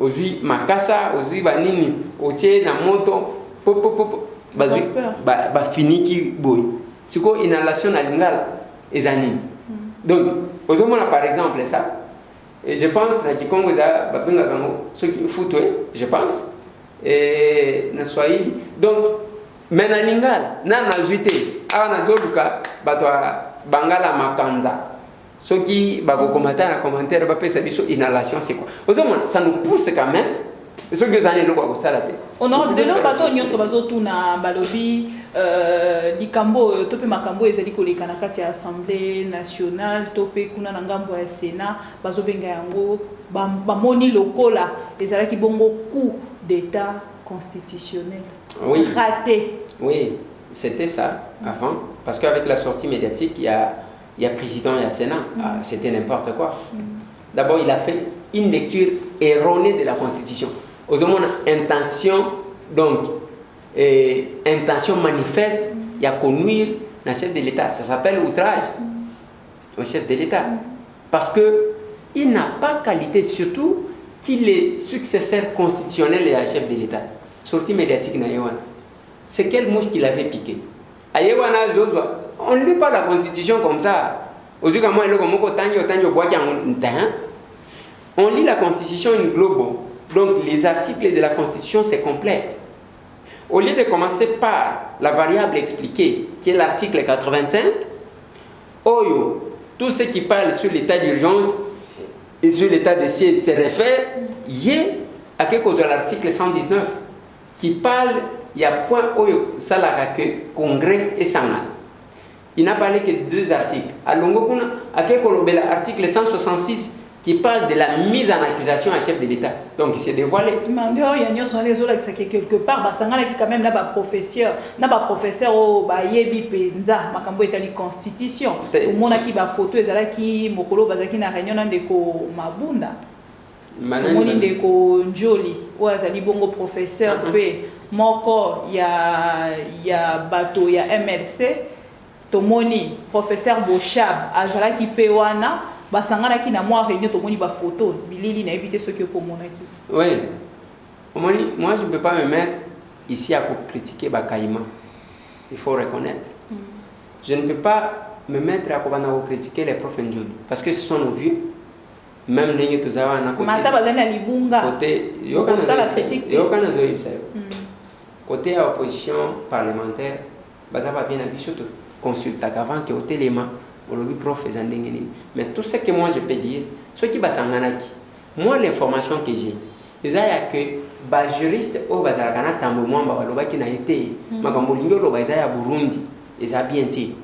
ozui makasa ozui banini otie na moto pop bazui ba finiki boy siko inhalation na lingala ezani donc ozomona par exemple ça et je pense na Kikongo za babenga kango ceux qui foutwe je pense et na Swahili donc mais na lingala na nazuite awa nazoluka bato bangala makanza ceux qui bako commentaire na commentaire ba pesa biso inhalation c'est quoi ozomona ça nous pousse quand même ceux que zane lokwa ko sala te honorable de bato nyonso bazotuna balobi likambo to pe makambo ezali koleka na kati ya assemblée nationale to pe kuna na ngambo ya Sénat bazobenga yango bamoni lokola ezalaki bongo coup d'état constitutionnel oui raté oui c'était ça avant parce qu'avec la sortie médiatique il y a président il y a Sénat c'était n'importe quoi d'abord il a fait une lecture erronée de la constitution aux hommes intention donc intention manifeste il y a connuire le chef de l'État ça s'appelle outrage au chef de l'État parce que il n'a pas qualité surtout qu'il est successeur constitutionnel et chef de l'État sortie médiatique na yewana c'est quelle mouche qu'il avait piqué ayewana zozwa on ne lit pas la constitution comme ça ozuka moi eloko moko tanyo boaki on lit la constitution in globo donc les articles de la constitution c'est complète. Au lieu de commencer par la variable expliquée, qui est l'article 85, Oyo, tout ce qui parle sur l'état d'urgence et sur l'état de siège se réfère à quelque chose de l'article 119, qui parle, il y a point Oyo, ça la congrès et sanga. Il n'a parlé que de 2 articles. À Longokuna, à quelque chose de l'article 166, qui parle de la mise en accusation à chef de l'État. Donc il s'est dévoilé. Mais il y a quelque part, quand même là professeur, au yebi penza, makambo etali constitution. Au mona ki ba photo ezala ki mokolo bazaki na réunion ndeko mabunda. Moni ndeko njoli, o azali bongo professeur pe moko ya bato ya MLC. Tomoni professeur Bochab azala ki pe wana basangana ki na moi réunion to moni ba photo bilili na éviter ce que pour monaki. Oui. Moi je ne peux pas me mettre ici à critiquer Bakaïma. Il faut reconnaître. Je ne peux pas me mettre à critiquer les profs Ndjoli parce que ce sont nos vieux. Même les tous à côté. Mata bazana libunga. Côté côté opposition parlementaire, bazaba bien à surtout consulter avant que au téléma prof mais tout ce que moi je peux dire, ce qui va s'engager, moi l'information que j'ai, c'est que les juristes au Bazaragana tambouement baloba qui n'a été, makambolingo lo bazaya Burundi, ils a bien été.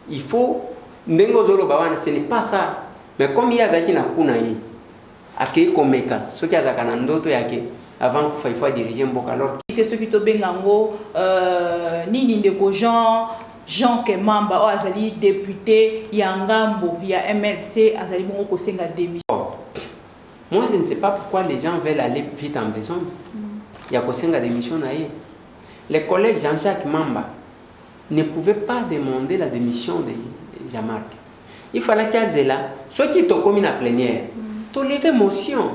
Il faut ndengozolo bawana, ce n'est pas ça. Mais comme il y a zaki na kunayi, ake komeka, ce qui a zakana ndoto yake avant qu'il faut diriger mboka alors. Ce qui to bengango nini ndeko Jean Kemamba o azali député Yangambo via MLC azali bongo kosenga démission. Moi je ne sais pas pourquoi les gens veulent aller vite en besogne. Il y a kosenga démission naie. Les collègues Jean-Jacques Mamba ne pouvaient pas demander la démission de Jean-Marc. Il fallait qu'il y ait là ceux qui ont commis la plénière. Tu levé motion.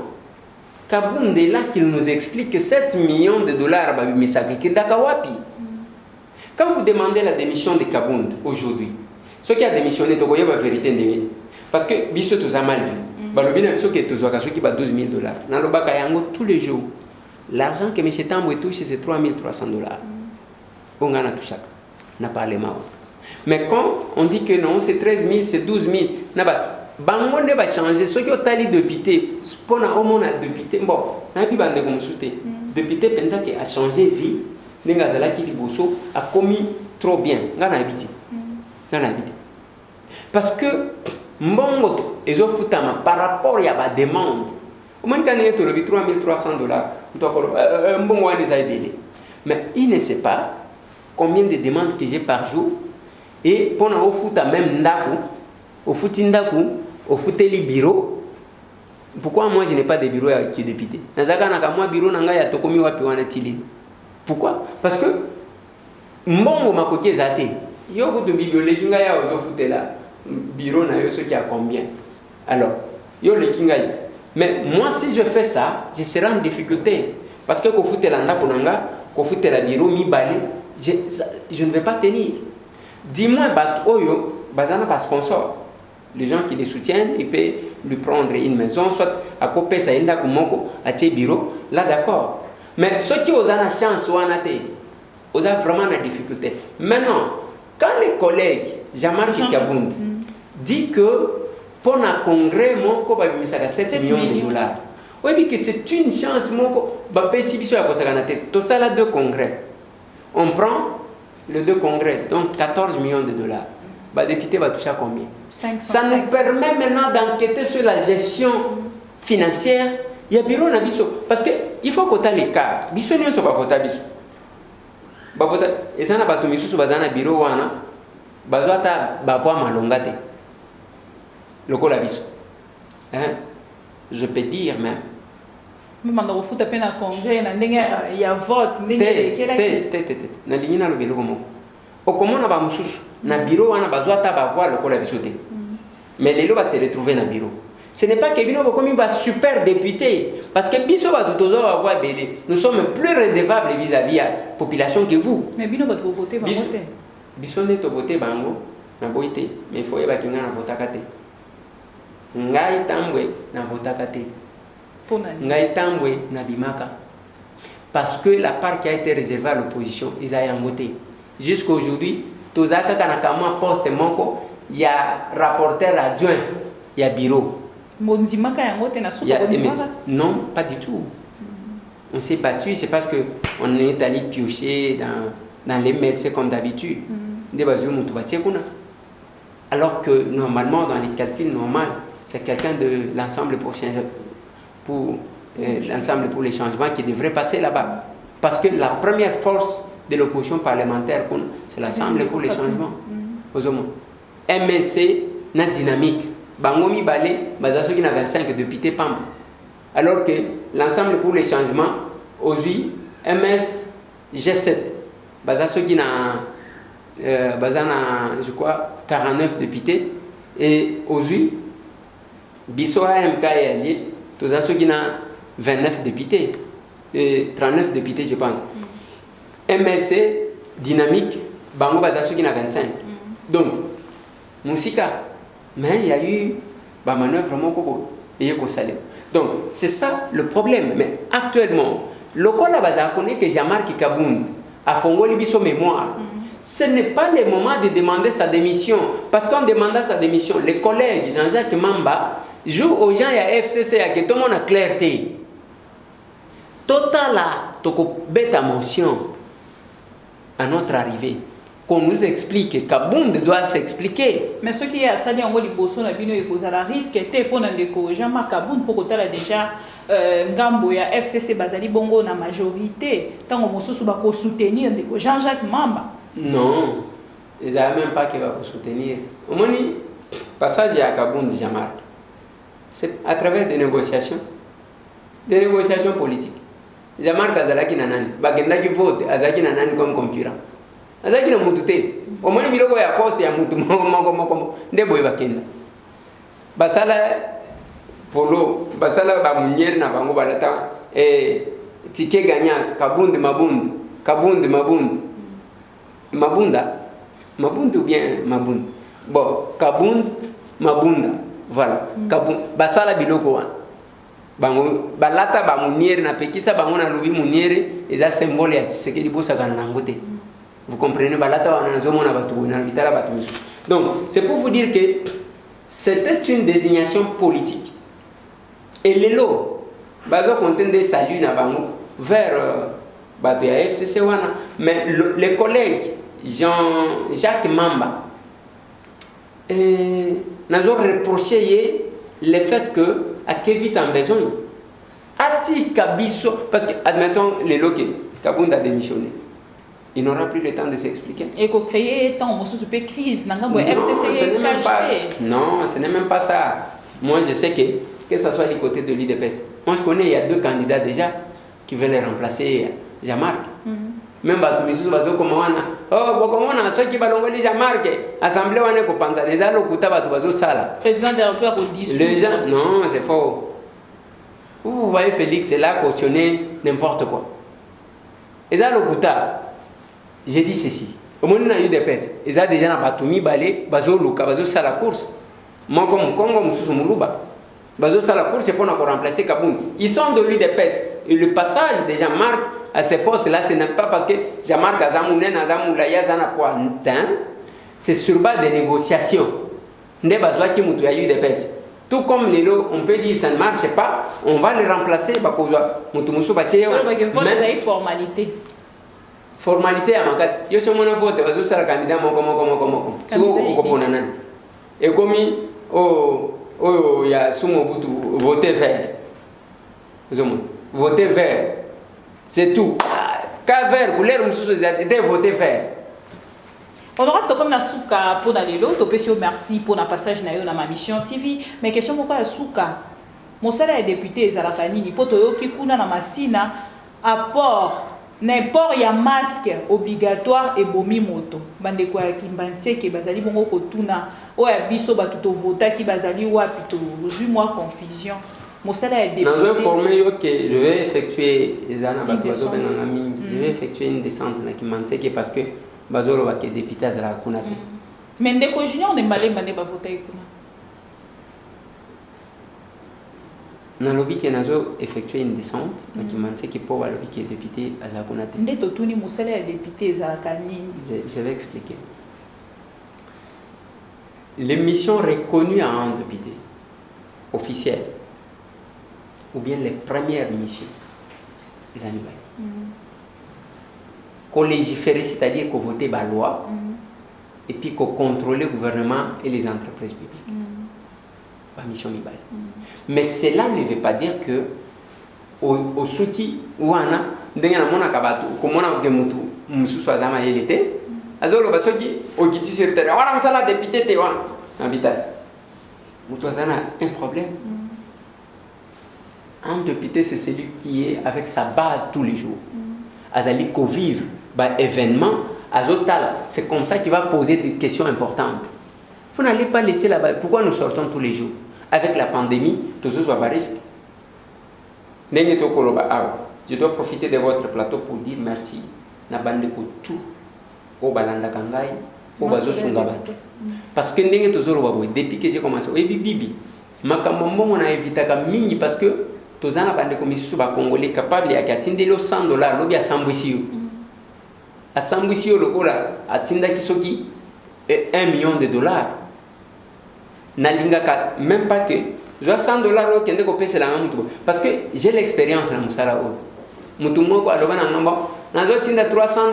Kabounde là qu'il nous explique que 7 millions de dollars babimesaki kindakawapi. Quand vous demandez la démission de Kabound aujourd'hui, ceux qui ont démissionné, tu connais la vérité. Parce que Bissot nous a mal vu. Balobina Bissot qui est ceux qui ont 12 000 dollars. Dans le bac tous les jours. l'argent que M. Tambwe touche, c'est 3300 $. On a tout chaque. On a parlé mal. Mais quand on dit que non, c'est 13 000, c'est 12 000, bango ne va changer. Ce qui est allé député, pour on a député, bon, n'a plus bande comme souté. Député pensa qu'il a changé vie. N'engazala qui bosso a commis trop bien. N'en habité. Parce que mbongo ils ont foutu par rapport à la demande. Au moins quand il y a 3300 $, mbongo a déjà été. Mais il ne sait pas combien de demandes que j'ai par jour. Et pendant au foot même ndaku, au foot ndaku, au foot les bureaux. Pourquoi moi je n'ai pas de bureau qui est député? Nazaka naka moi bureau nanga ya tokomi wapi wana tili. Pourquoi? Parce que mbongo makoki zate. Yo ko to bibliothèque nga ya ozo foot là. Bureau na yo ce qui a combien? Alors, yo le kingait. Mais moi si je fais ça, je serai en difficulté parce que ko foot la ndaku nanga, ko foot la bureau mi balé, je ne vais pas tenir. Dis-moi, Oyo, Bazana pas sponsor. Les gens qui les soutiennent, ils peuvent lui prendre une maison, soit à Kopé, Saïnda, Kumoko, à tes bureaux, là d'accord. Mais ceux qui ont la chance, ou ont vraiment la difficulté. Maintenant, quand les collègues, Jean-Marc Kabound, dit que pour un congrès, mon co va 7 millions de $. Oui, que c'est une chance, mon co va payer si bien à tout ça là 2 congrès. On prend les 2 congrès, donc 14 millions de $. Le député va toucher à combien? 500. Ça nous permet maintenant d'enquêter sur la gestion financière. Il y a bureau na biso parce que il faut qu'on ait les cas. Biso ne sont pas voter biso. Ba voter et ça na ba to misusu bazana bureau wana. Bazota ba voir malongate. Lokola biso. Hein? Je peux dire même. Même dans le foot à peine à congrès, il y a vote, il y a na lo belo komo. O comment na ba mususu na bureau wana bazota ba voir lokola biso te. Mais les lots va se retrouver dans le bureau. Ce n'est pas que Bino comme un super député. Parce que Biso va tout avoir des. Nous sommes plus redevables vis-à-vis de la population que vous. Mais Bino va voter, va voter. Biso n'est pas voté, bango, na boité. Mais il faut y avoir quelqu'un à voter à côté. Ngai tambwe na voter à côté. Ngai tambwe na bimaka. Parce que la part qui a été réservée à l'opposition, ils ont voté. Jusqu'à aujourd'hui, Tozaka Kanakama poste Monko. Il y a rapporteur adjoint, il y a bureau. Non, pas du tout. On s'est battu, c'est parce qu'on est allé piocher dans les mails, c'est comme d'habitude. Alors que normalement, dans les calculs normaux, c'est quelqu'un de l'ensemble pour les changements qui devrait passer là-bas. Parce que la première force de l'opposition parlementaire, c'est l'Assemblée pour les changements. MLC na dynamique. Bangomi Balé, Bazaso qui a 25 députés PAM. Alors que l'ensemble pour les changements, aujourd'hui, MS G7, Bazaso qui a, je crois, 49 députés. Et aujourd'hui, Bisso AMK est allié, Tozaso qui a 29 députés. Et 39 députés, je pense. MLC dynamique, Bango Bazaso qui a 25. Donc, Moussika, mais il y a eu bah, manœuvre vraiment et donc c'est ça le problème. Mais actuellement, le cas là connaît que Jean-Marc Kabound a fondé biso mémoire. Ce n'est pas le moment de demander sa démission parce qu'on demande sa démission. Les collègues Jean-Jacques Mamba jouent aux gens à FCC à que tout le monde a clarté. Total là, toko bête mention à notre arrivée. Qu'on nous explique que Kabound doit s'expliquer. Mais ce qui est à ça, on risque était pour Jean-Marc Kabound pour que déjà Ngambo ya FCC Bazali Bongo na majorité tant on va soutenir Jean-Jacques Mamba. Non, ils n'avaient même pas qu'il va soutenir. Au moins, passage à Kabound Jean-Marc, c'est à travers des négociations politiques. Jean-Marc Azalaki Nanani, Bagendaki vote Azaki Nanani comme concurrent. Azaki na mutu te omoni biloko ya poste ya mutu moko nde boye bakenda basala polo basala ba muniere na bango balata tike ganya Kabound Mabunda ou bien Mabunda bon Kabound Mabunda voilà Kabound basala biloko wa bango balata ba muniere na pekisa bango na lobi muniere eza symbole ya Tshisekedi bosaka na ngote. Vous comprenez, balata wana nzomona batu na bitala batu. Donc c'est pour vous dire que c'était une désignation politique. Et les lots bazo content des saluts na bango vers batu ya FCC wana, mais les collègues Jean-Jacques Mamba nazo reproché le fait que à Kevin en besoin Ati Kabiso, parce que admettons les loquets Kabunda a démissionné, il n'aura plus le temps de s'expliquer. Et qu'on crée tant on se crise FCC non, ce n'est même pas ça. Moi je sais que ce soit du côté de l'IDPS, moi je connais, il y a 2 candidats déjà qui veulent remplacer Jean-Marc. Même batu misusu bazokoma wana bokomona soki balongoli Jean-Marc assemblée wana ko panza les alokuta batu bazosala président de la République au 10 les gens non c'est faux. Vous voyez Félix c'est là cautionner n'importe quoi les alokuta j'ai dit ceci au moment na UDPS ils a déjà na batu mibale bazoluka bazosala course moi comme Congo mususu muluba bazosala course pour na remplacer Kabundi, ils sont de l'UDPS et le passage de Jean-Marc à ce poste-là, ce n'est pas parce que Jean-Marc Azamounen, Azamoulaya, Zanapointin, c'est sur base des négociations. N'est pas qui moutou eu des pèses. Tout comme les lots, on peut dire ça ne marche pas, on va les remplacer. Mais formalité. Formalité à ma case. Je suis mon vote, je suis le candidat, et comme il y a Soumobutu, voter vert. Voter vert. C'est tout. Cas vert, couleur, voter vert. On aura comme la souka pour d'aller l'autre, merci pour le passage dans ma mission TV. Mais question pourquoi la souka? Mon salaire est député Zalakanini, poto qui kuna na masina apport n'importe y a masque obligatoire et bomi moto. Bande kwa kimbantie ki bazali bongo kotuna o ya biso batuto vota ki bazali wa pito moi confusion. Mon salaire est député. Dans un formé que je vais effectuer je vais effectuer une descente na kimbantie parce que bazolo ba ke député Zalakuna te. Mais ndeko junior ne malé mané ba voter kuna. Dans le lobby qui a effectué une descente, qui m'a dit que pour le lobby qui est député à Zakunate. Je vais expliquer. Les missions reconnues à un député officiel, ou bien les premières missions, les animaux. Qu'on légiférer, c'est-à-dire qu'on votait la loi, et puis qu'on contrôlait le gouvernement et les entreprises publiques. La mission Mibale. Mais cela ne veut pas dire que au souki wana ndengana mona kabatu komona ke mutu mususu azama yelete azolo basoki okiti sur terre wana msala député te wana habitat mutu azana un problème. Un député c'est celui qui est avec sa base tous les jours. Azali ko vivre ba événement azotal, c'est comme ça qu'il va poser des questions importantes. Vous n'allez pas laisser là-bas. Pourquoi nous sortons tous les jours? Avec la pandémie, tout ça soit risque. Je dois profiter de votre plateau pour dire merci. Tout au balanda kangai, au bazo sungabato. Parce que depuis que j'ai commencé, bibi, makambo on a évité mingi parce que tous en bande commission ba congolais capable ya katinde lo $100 lobi a Sambwisio. A Sambwisio le kola atinda kisoki $1 million. Nalingaka même pas que je dois $100 qui est copé la même parce que j'ai l'expérience dans musala o mutu moko aloba na ngomba nazo tinda $300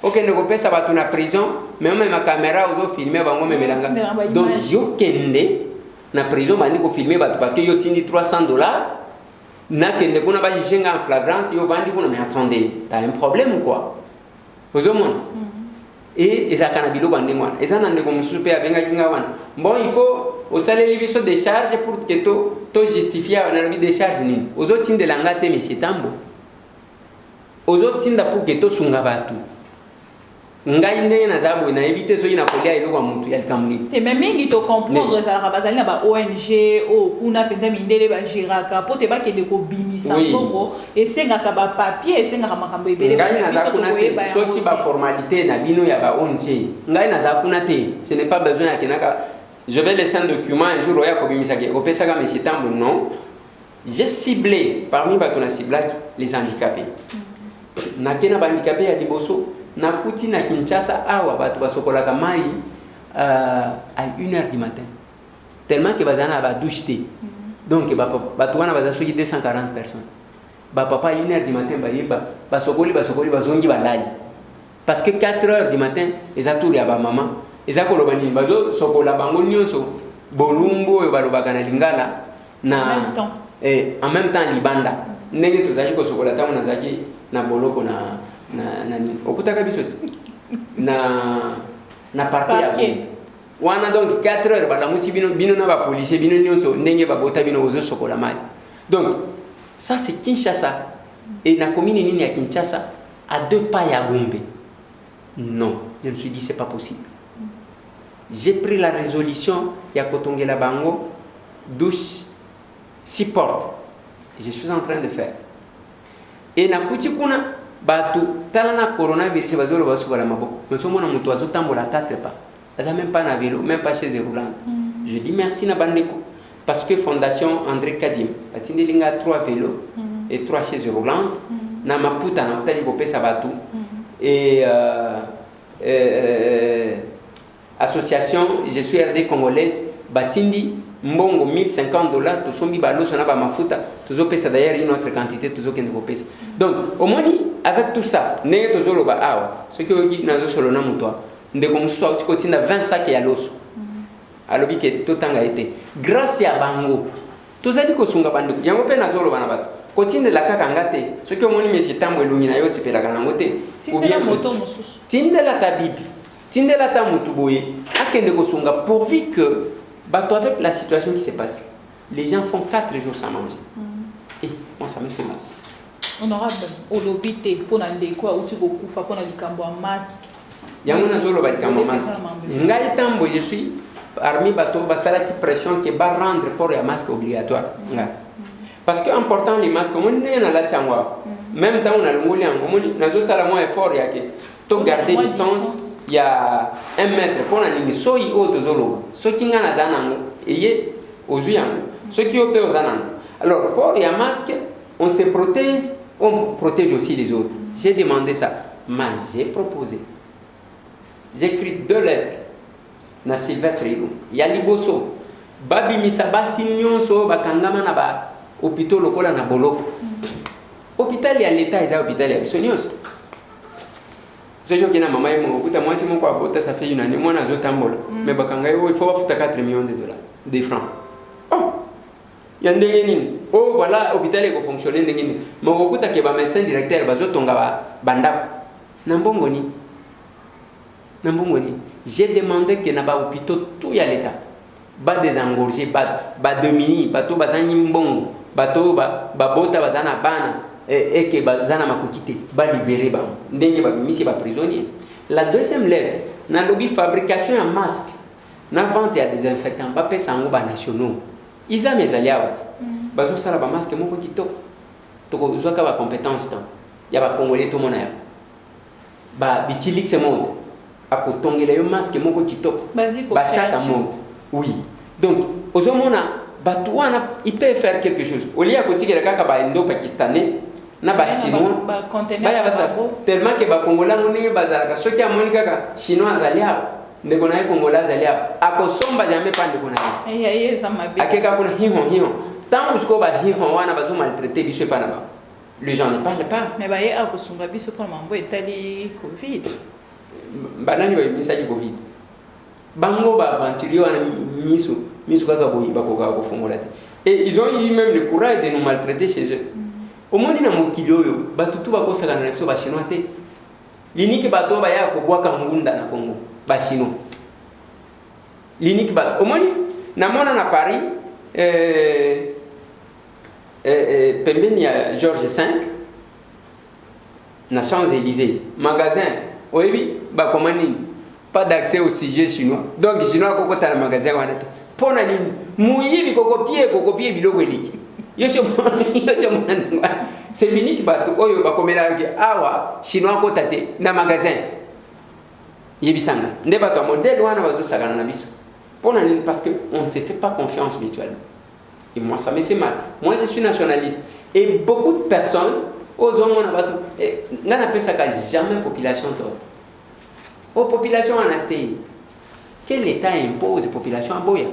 OK ne copé ça va na prison mais même ma caméra ozo filmer bango memelanga donc yo kende na prison bandi ko filmer bato parce que yo tindi $300 na kende kuna ba jinga en flagrance yo vandi kuna mais attendez t'as un problème ou quoi ozo mon et ça canabilo bandingwana et ça nande comme super benga kinga wana bon il faut au salaire biso de charge pour que to justifier na bi de charge nini ozo tinde langa te monsieur tambo ozo tinda pour que to sunga batu ngai ndenge na zabo na éviter so ina kolia iloko mutu ya kamuni et même mingi to comprendre ça la bazali na ba ONG o kuna penza mindele ba giraka po te ba ke de ko bimisa bongo et senga ka ba papier et senga ka makambo ebele ngai na zakuna te so ki ba formalité na bino ya ba ONG ngai na zakuna te ce n'est pas besoin ya kenaka je vais laisser un document un jour oya ko bimisa ke opesa ka monsieur tambo non j'ai ciblé parmi bato na ciblage les handicapés na kena ba handicapé ya liboso na kuti na Kinshasa awa bato basokolaka mai à 1h du matin tellement que bazana ba douche té donc bato wana baza soki 240 personnes ba papa 1h du matin ba sokoli bazongi balali parce que 4h du matin ezatuli ya ba maman ezakoloba ni bazo sokola bango nyonso bolumbo balobaka na lingala na en même temps libanda ndenge tozali ko sokola tamu nazaki na boloko na okutaka bisoti na parquet wana donc 4 heures balamusi bino na ba policier bino nyonso ndenge babota bino ozo sokola mali. Donc ça c'est Kinshasa et na commune nini ya Kinshasa à 2 pas ya Gombe. Non, je me suis dit c'est pas possible. J'ai pris la résolution ya kotongela bango 6 portes. Je suis en train de faire. Et na kuti kuna batu talana coronavirus bazolo basubala maboko. Nous sommes na mutu azotambola 4 pas. Ça même pas na vélo, même pas chez roulante. Je dis merci na bandeko parce que Fondation André Kadim atindi linga 3 vélos et 3 chaises roulantes na maputa na mutali ko pesa batu et association je suis RD congolaise batindi mbongo $1050 tosombi baloso na ba mafuta tozo pesa d'ailleurs une autre quantité tozo kende ko pesa. Donc au moins avec tout ça ne tozo loba awa ce que oki nazo solo na mutwa ndeko mususu akuti kotinda 20 sacs ya loso alobi ke totanga été grâce à bango tozali kosunga bandeko yango pe nazo loba na bato kotinda la kaka ngate ce que omoni mesi tambo elungi na yo sepela kana ngote ou bien moto mususu tinda la tabibi tinda la ta mutu boye akende kosunga pourvu que bato avec la situation qui se passe les gens font 4 jours sans manger et moi ça me fait mal. Honorable olobité pona ndeko auti kokufa pona likambo masque yango nazolo likambo masque ngai tambo je suis parmi bato basala qui pression que ba rendre port ya masque obligatoire nga parce que important les masques on ne na la tiangwa même temps on a longoli yango moni nazo sala mo effort yake to garder distance il y a 1 mètre pona nini soyi o dozolo soki nga nazana ngo eye ozu yango soki ope ozana. Alors pour ya masque on se protège, on protège aussi les autres. J'ai demandé ça, mais j'ai proposé. J'ai écrit 2 lettres na Sylvestre Ilunga. Ya liboso babi misabasi nyonso bakangama na ba hôpital lokola na boloko. Hôpital ya l'état eza hôpital ya biso nyonso. Sojo kina mama yemo okuta mwasi moko abota ça fait une année moi nazo tambola. Mais bakanga yo il faut bafuta 4 millions de dollars, de francs. Oh. Yandenge nini? Oh voilà hôpital eko fonctionner ndenge nini. Moko okuta ke ba médecin directeur bazo tonga ba bandako. Na mbongo ni. J'ai demandé que na ba hôpital tout ya l'état ba désengorger ba dominer bato bazani mbongo bato ba bota bazana bana et que bazana makokite ba libérer ba ndenge ba misi ba prisonnier. La deuxième lettre na lobby fabrication ya masque na vente ya désinfectant ba pesa ngo ba nationaux iza mezali awati bazo sala ba masque moko kitoko toko zwaka ba compétence tant ya ba congolais to mona ya ba bitilix monde akotongela yo masque moko kitoko ba chaque monde. Oui, donc ozomona bato wana il peut faire quelque chose au lieu akotikela kaka ba indo pakistanais na ba chinois ba ya basa tellement que ba congolais ngone bazalaka soki amoni kaka chinois azalia ndeko na congolais azalia akosomba jamais pas ndeko na ye ça m'a bien akeka kuna hiho tant usko ba hiho wana bazo maltraiter biso pa na ba les gens ne parlent pas mais ba ye akosunga biso pa mambo etali covid banani ba misali covid bango ba aventurio wana misu kaka boyi bakoka ko fongola te et ils ont eu même le courage de nous maltraiter chez eux au moins na mokili oyo batutu bakosaka na biso ba chinois te liniki bato ba ya ko bwaka ngunda na Congo ba chinois liniki bato au moins na mona na Paris pembeni ya Georges V na Champs-Élysées magasin oyebi ba komani pas d'accès au sujet chinois donc chinois koko ta magasin wana te pona nini muyibi kokopie biloko eliki yosho mwana c'est minute bato oyo bakomela ke awa chinois ko tate na magasin yebisanga nde bato modèle wana bazo sakana na biso pona nini parce que on ne se fait pas confiance mutuellement Et moi, ça me fait mal. Moi, je suis nationaliste. Et beaucoup de personnes, aux hommes, on a pas ça jamais population. Aux populations en athée. Quel État impose population à Boya?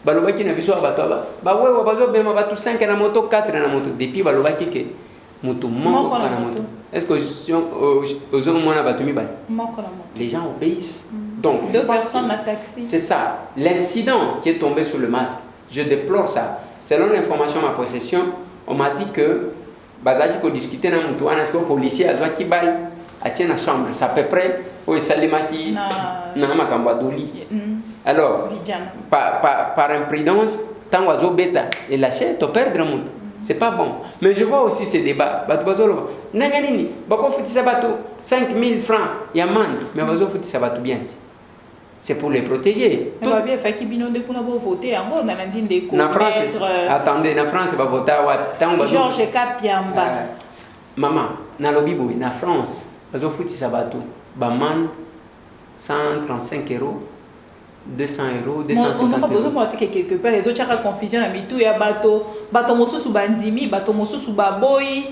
Balobaki na biso abatwa ba wewe bazo bema batu 5 na moto 4 na moto depuis balobaki ke moto moko na moto. Est-ce que aux hommes on a battu mi les gens obéissent. Donc deux personnes à taxi. C'est ça. L'incident qui est tombé sur le masque, je déplore ça. Selon l'information à ma possession, on m'a dit que bazaki ko discuter na moto ana ce policier azwa ki bal a tient la chambre, c'est à peu près au salimaki na makamba doli. Alors, par imprudence, tant oiseau bêta et lâcher, tu perds le monde. C'est pas bon. Mais je vois aussi ces débats. Nanganini, bako futi sabato 5 000 francs, yamande, mais oiseau futi sabato bien. C'est pour les protéger. Mais bien fait qui bino de kuna voter en gros na France. Attendez, na France va voter wa Georges Kapiamba. Maman, na lobby boy na France, oiseau futi sabato, ba man 135 €. 200 €, 250 €. On n'a pas besoin de quelque part. Les autres ont confusion. Il y a bateau, bateau mosusu bandimi, bateau mosusu baboy.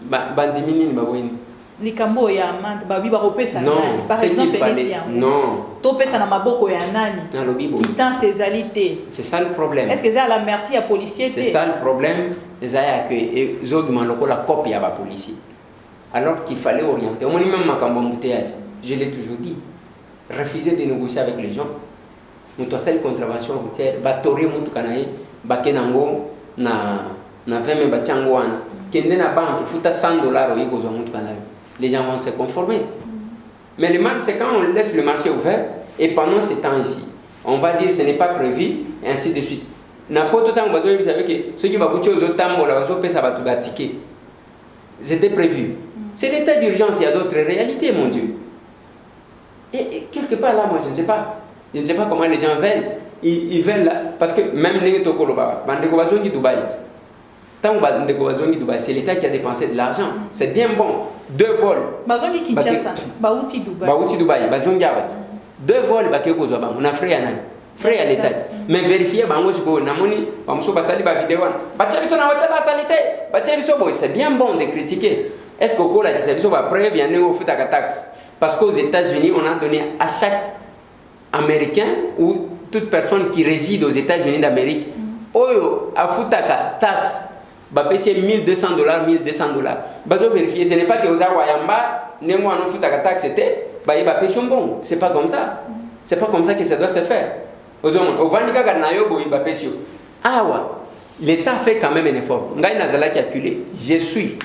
Bandimi ni baboy. Les cambo ya amande, babi barope ça. Par exemple, non. Topé ça na maboko ya nani. Na lobi bo. Dans ces alités. C'est ça le problème. Est-ce que ça la merci à policier? C'est ça le problème. Les aya que zogma loko la copie ya ba policier. Alors qu'il fallait orienter. Au moins même makambo embouteillage. Je l'ai toujours dit. Refuser de négocier avec les gens. Nous avons une contravention routière, batoré mutu kanaye, bakenango na 20 000 bachangoana, kende na banque futa $100 yiko zo mutu kanaye. Les gens vont se conformer. Mais le mal c'est quand on laisse le marché ouvert et pendant ce temps ici, on va dire ce n'est pas prévu et ainsi de suite. N'importe temps bazo vous savez que ceux qui va boucher aux autres tambo la bazo pesa batu batike. C'était prévu. C'est l'état d'urgence, il y a d'autres réalités mon Dieu. Et quelque part là moi je ne sais pas. Je ne sais pas comment les gens veulent. Ils veulent là. Parce que même les Tokoloba, Dubaï, c'est l'État qui a dépensé de l'argent. C'est bien bon. 2 vols. Bazongi Kinshasa, Baouti Dubaï. Baouti Dubaï, Bazongi Awat. 2 vols, on a frais à l'année. Frais à l'État. Mais vérifier, c'est bien bon de critiquer. Est-ce que va prévenir au foot à taxe? Parce qu'aux États-Unis, on a donné à chaque Américain ou toute personne qui réside aux États-Unis d'Amérique, Oyo, a foutaka taxe, ba payer $1,200, $1,200. Bazo vérifier, ce n'est pas que aux Awayamba, ne moi non foutaka taxe c'était, ba yeba payer bon. C'est pas comme ça. C'est pas comme ça que ça doit se faire. Aux hommes, au Vandika Ganayo, bo yeba payer. Ah ouais, l'État fait quand même un effort. Ngai Nazala calculé, je suis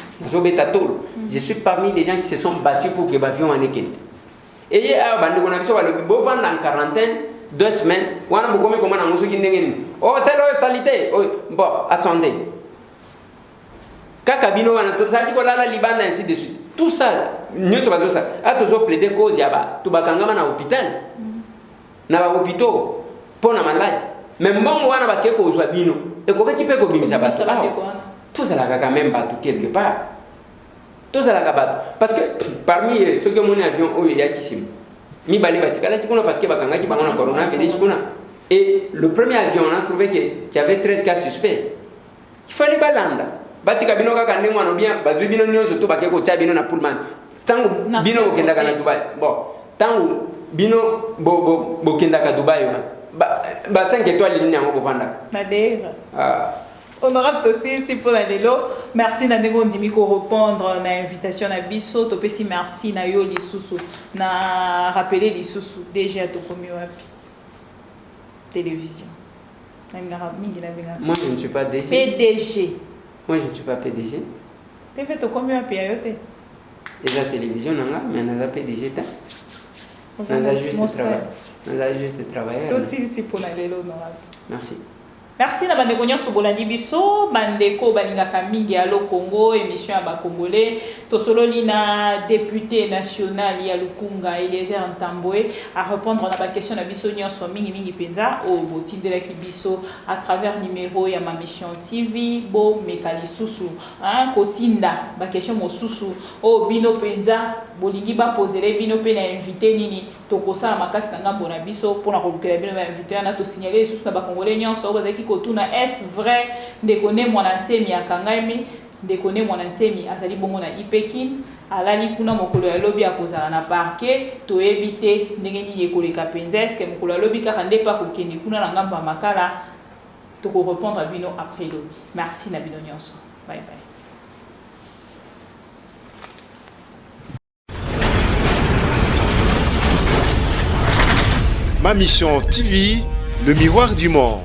parmi les gens qui se sont battus pour que l'avion en ait. Et on a en quarantaine 2 semaines. On a beaucoup oh, telle salité. Bon, attendez. Kakabino, la Liban, ainsi de suite. Tout ça, nous sommes ça. A toujours plaidé cause yaba. Tout bakangama na hôpital. Na hôpitaux pour na malade. Mais bon, on a baké ko bino. Et quoi qui peut ko bimisa basa. Tout ça là quand même battu quelque part. Tout ça là parce que parmi ceux qui ont mon avion, il y a qui sim. Mi bali batikala tikuna parce que bakanga ki bangona coronavirus kuna. Et le premier avion on a trouvé qu'il y avait 13 cas suspects. Il fallait balanda. Batika bino kaka ndemo no bien bazu bino nyonso to bakeko cha bino na pullman. Tangu bino okenda kana Dubai. Bon, tangu bino bo kenda ka Dubai ba 5 étoiles ni yango bovanda. Nadera. Honorable aussi pour la délo. Merci Nanego Ndimiko répondre à l'invitation à Bisso. Topesi merci na yo lisusu na rappeler lisusu déjà to komi wapi télévision. Moi je ne suis pas DG. PDG. Moi je ne suis pas PDG. Tu fais to komi wapi ayote? Déjà télévision nanga mais na PDG ta. On a juste travaillé. Toi aussi c'est pour la délo honorable. Merci. Merci na bandeko nyonso bolandi biso bandeko balingaka mingi alo Congo émission ya ba congolais to sololi na député national ya Lukunga Eliezer Ntambwe à répondre à la question na biso nyonso mingi penza o botindelaki biso à travers numéro ya ma mission TV bo mekali susu kotinda ba question mosusu o bino penza bolingi ba poser bino pe na invité nini tokosala makasi na ngambo na biso mpona kolukela bino bainvité wana tosignale lisusu na bakongole nyonso oyo bazalaki kotuna est vrai ndeko ne mwana ntemi akangami ndeko ne mwana ntemi azali bongo na ipekin alali kuna mokolo ya lobi akozala na parquet toyebi te ndenge nini ekoleka mpenza eske mokolo ya lobi kaka nde mpa kokende kuna na ngambo ya makala tokorépondre bino après lobi. Merci na bino nyonso, bye bye. Ma Mission TV, le miroir du monde.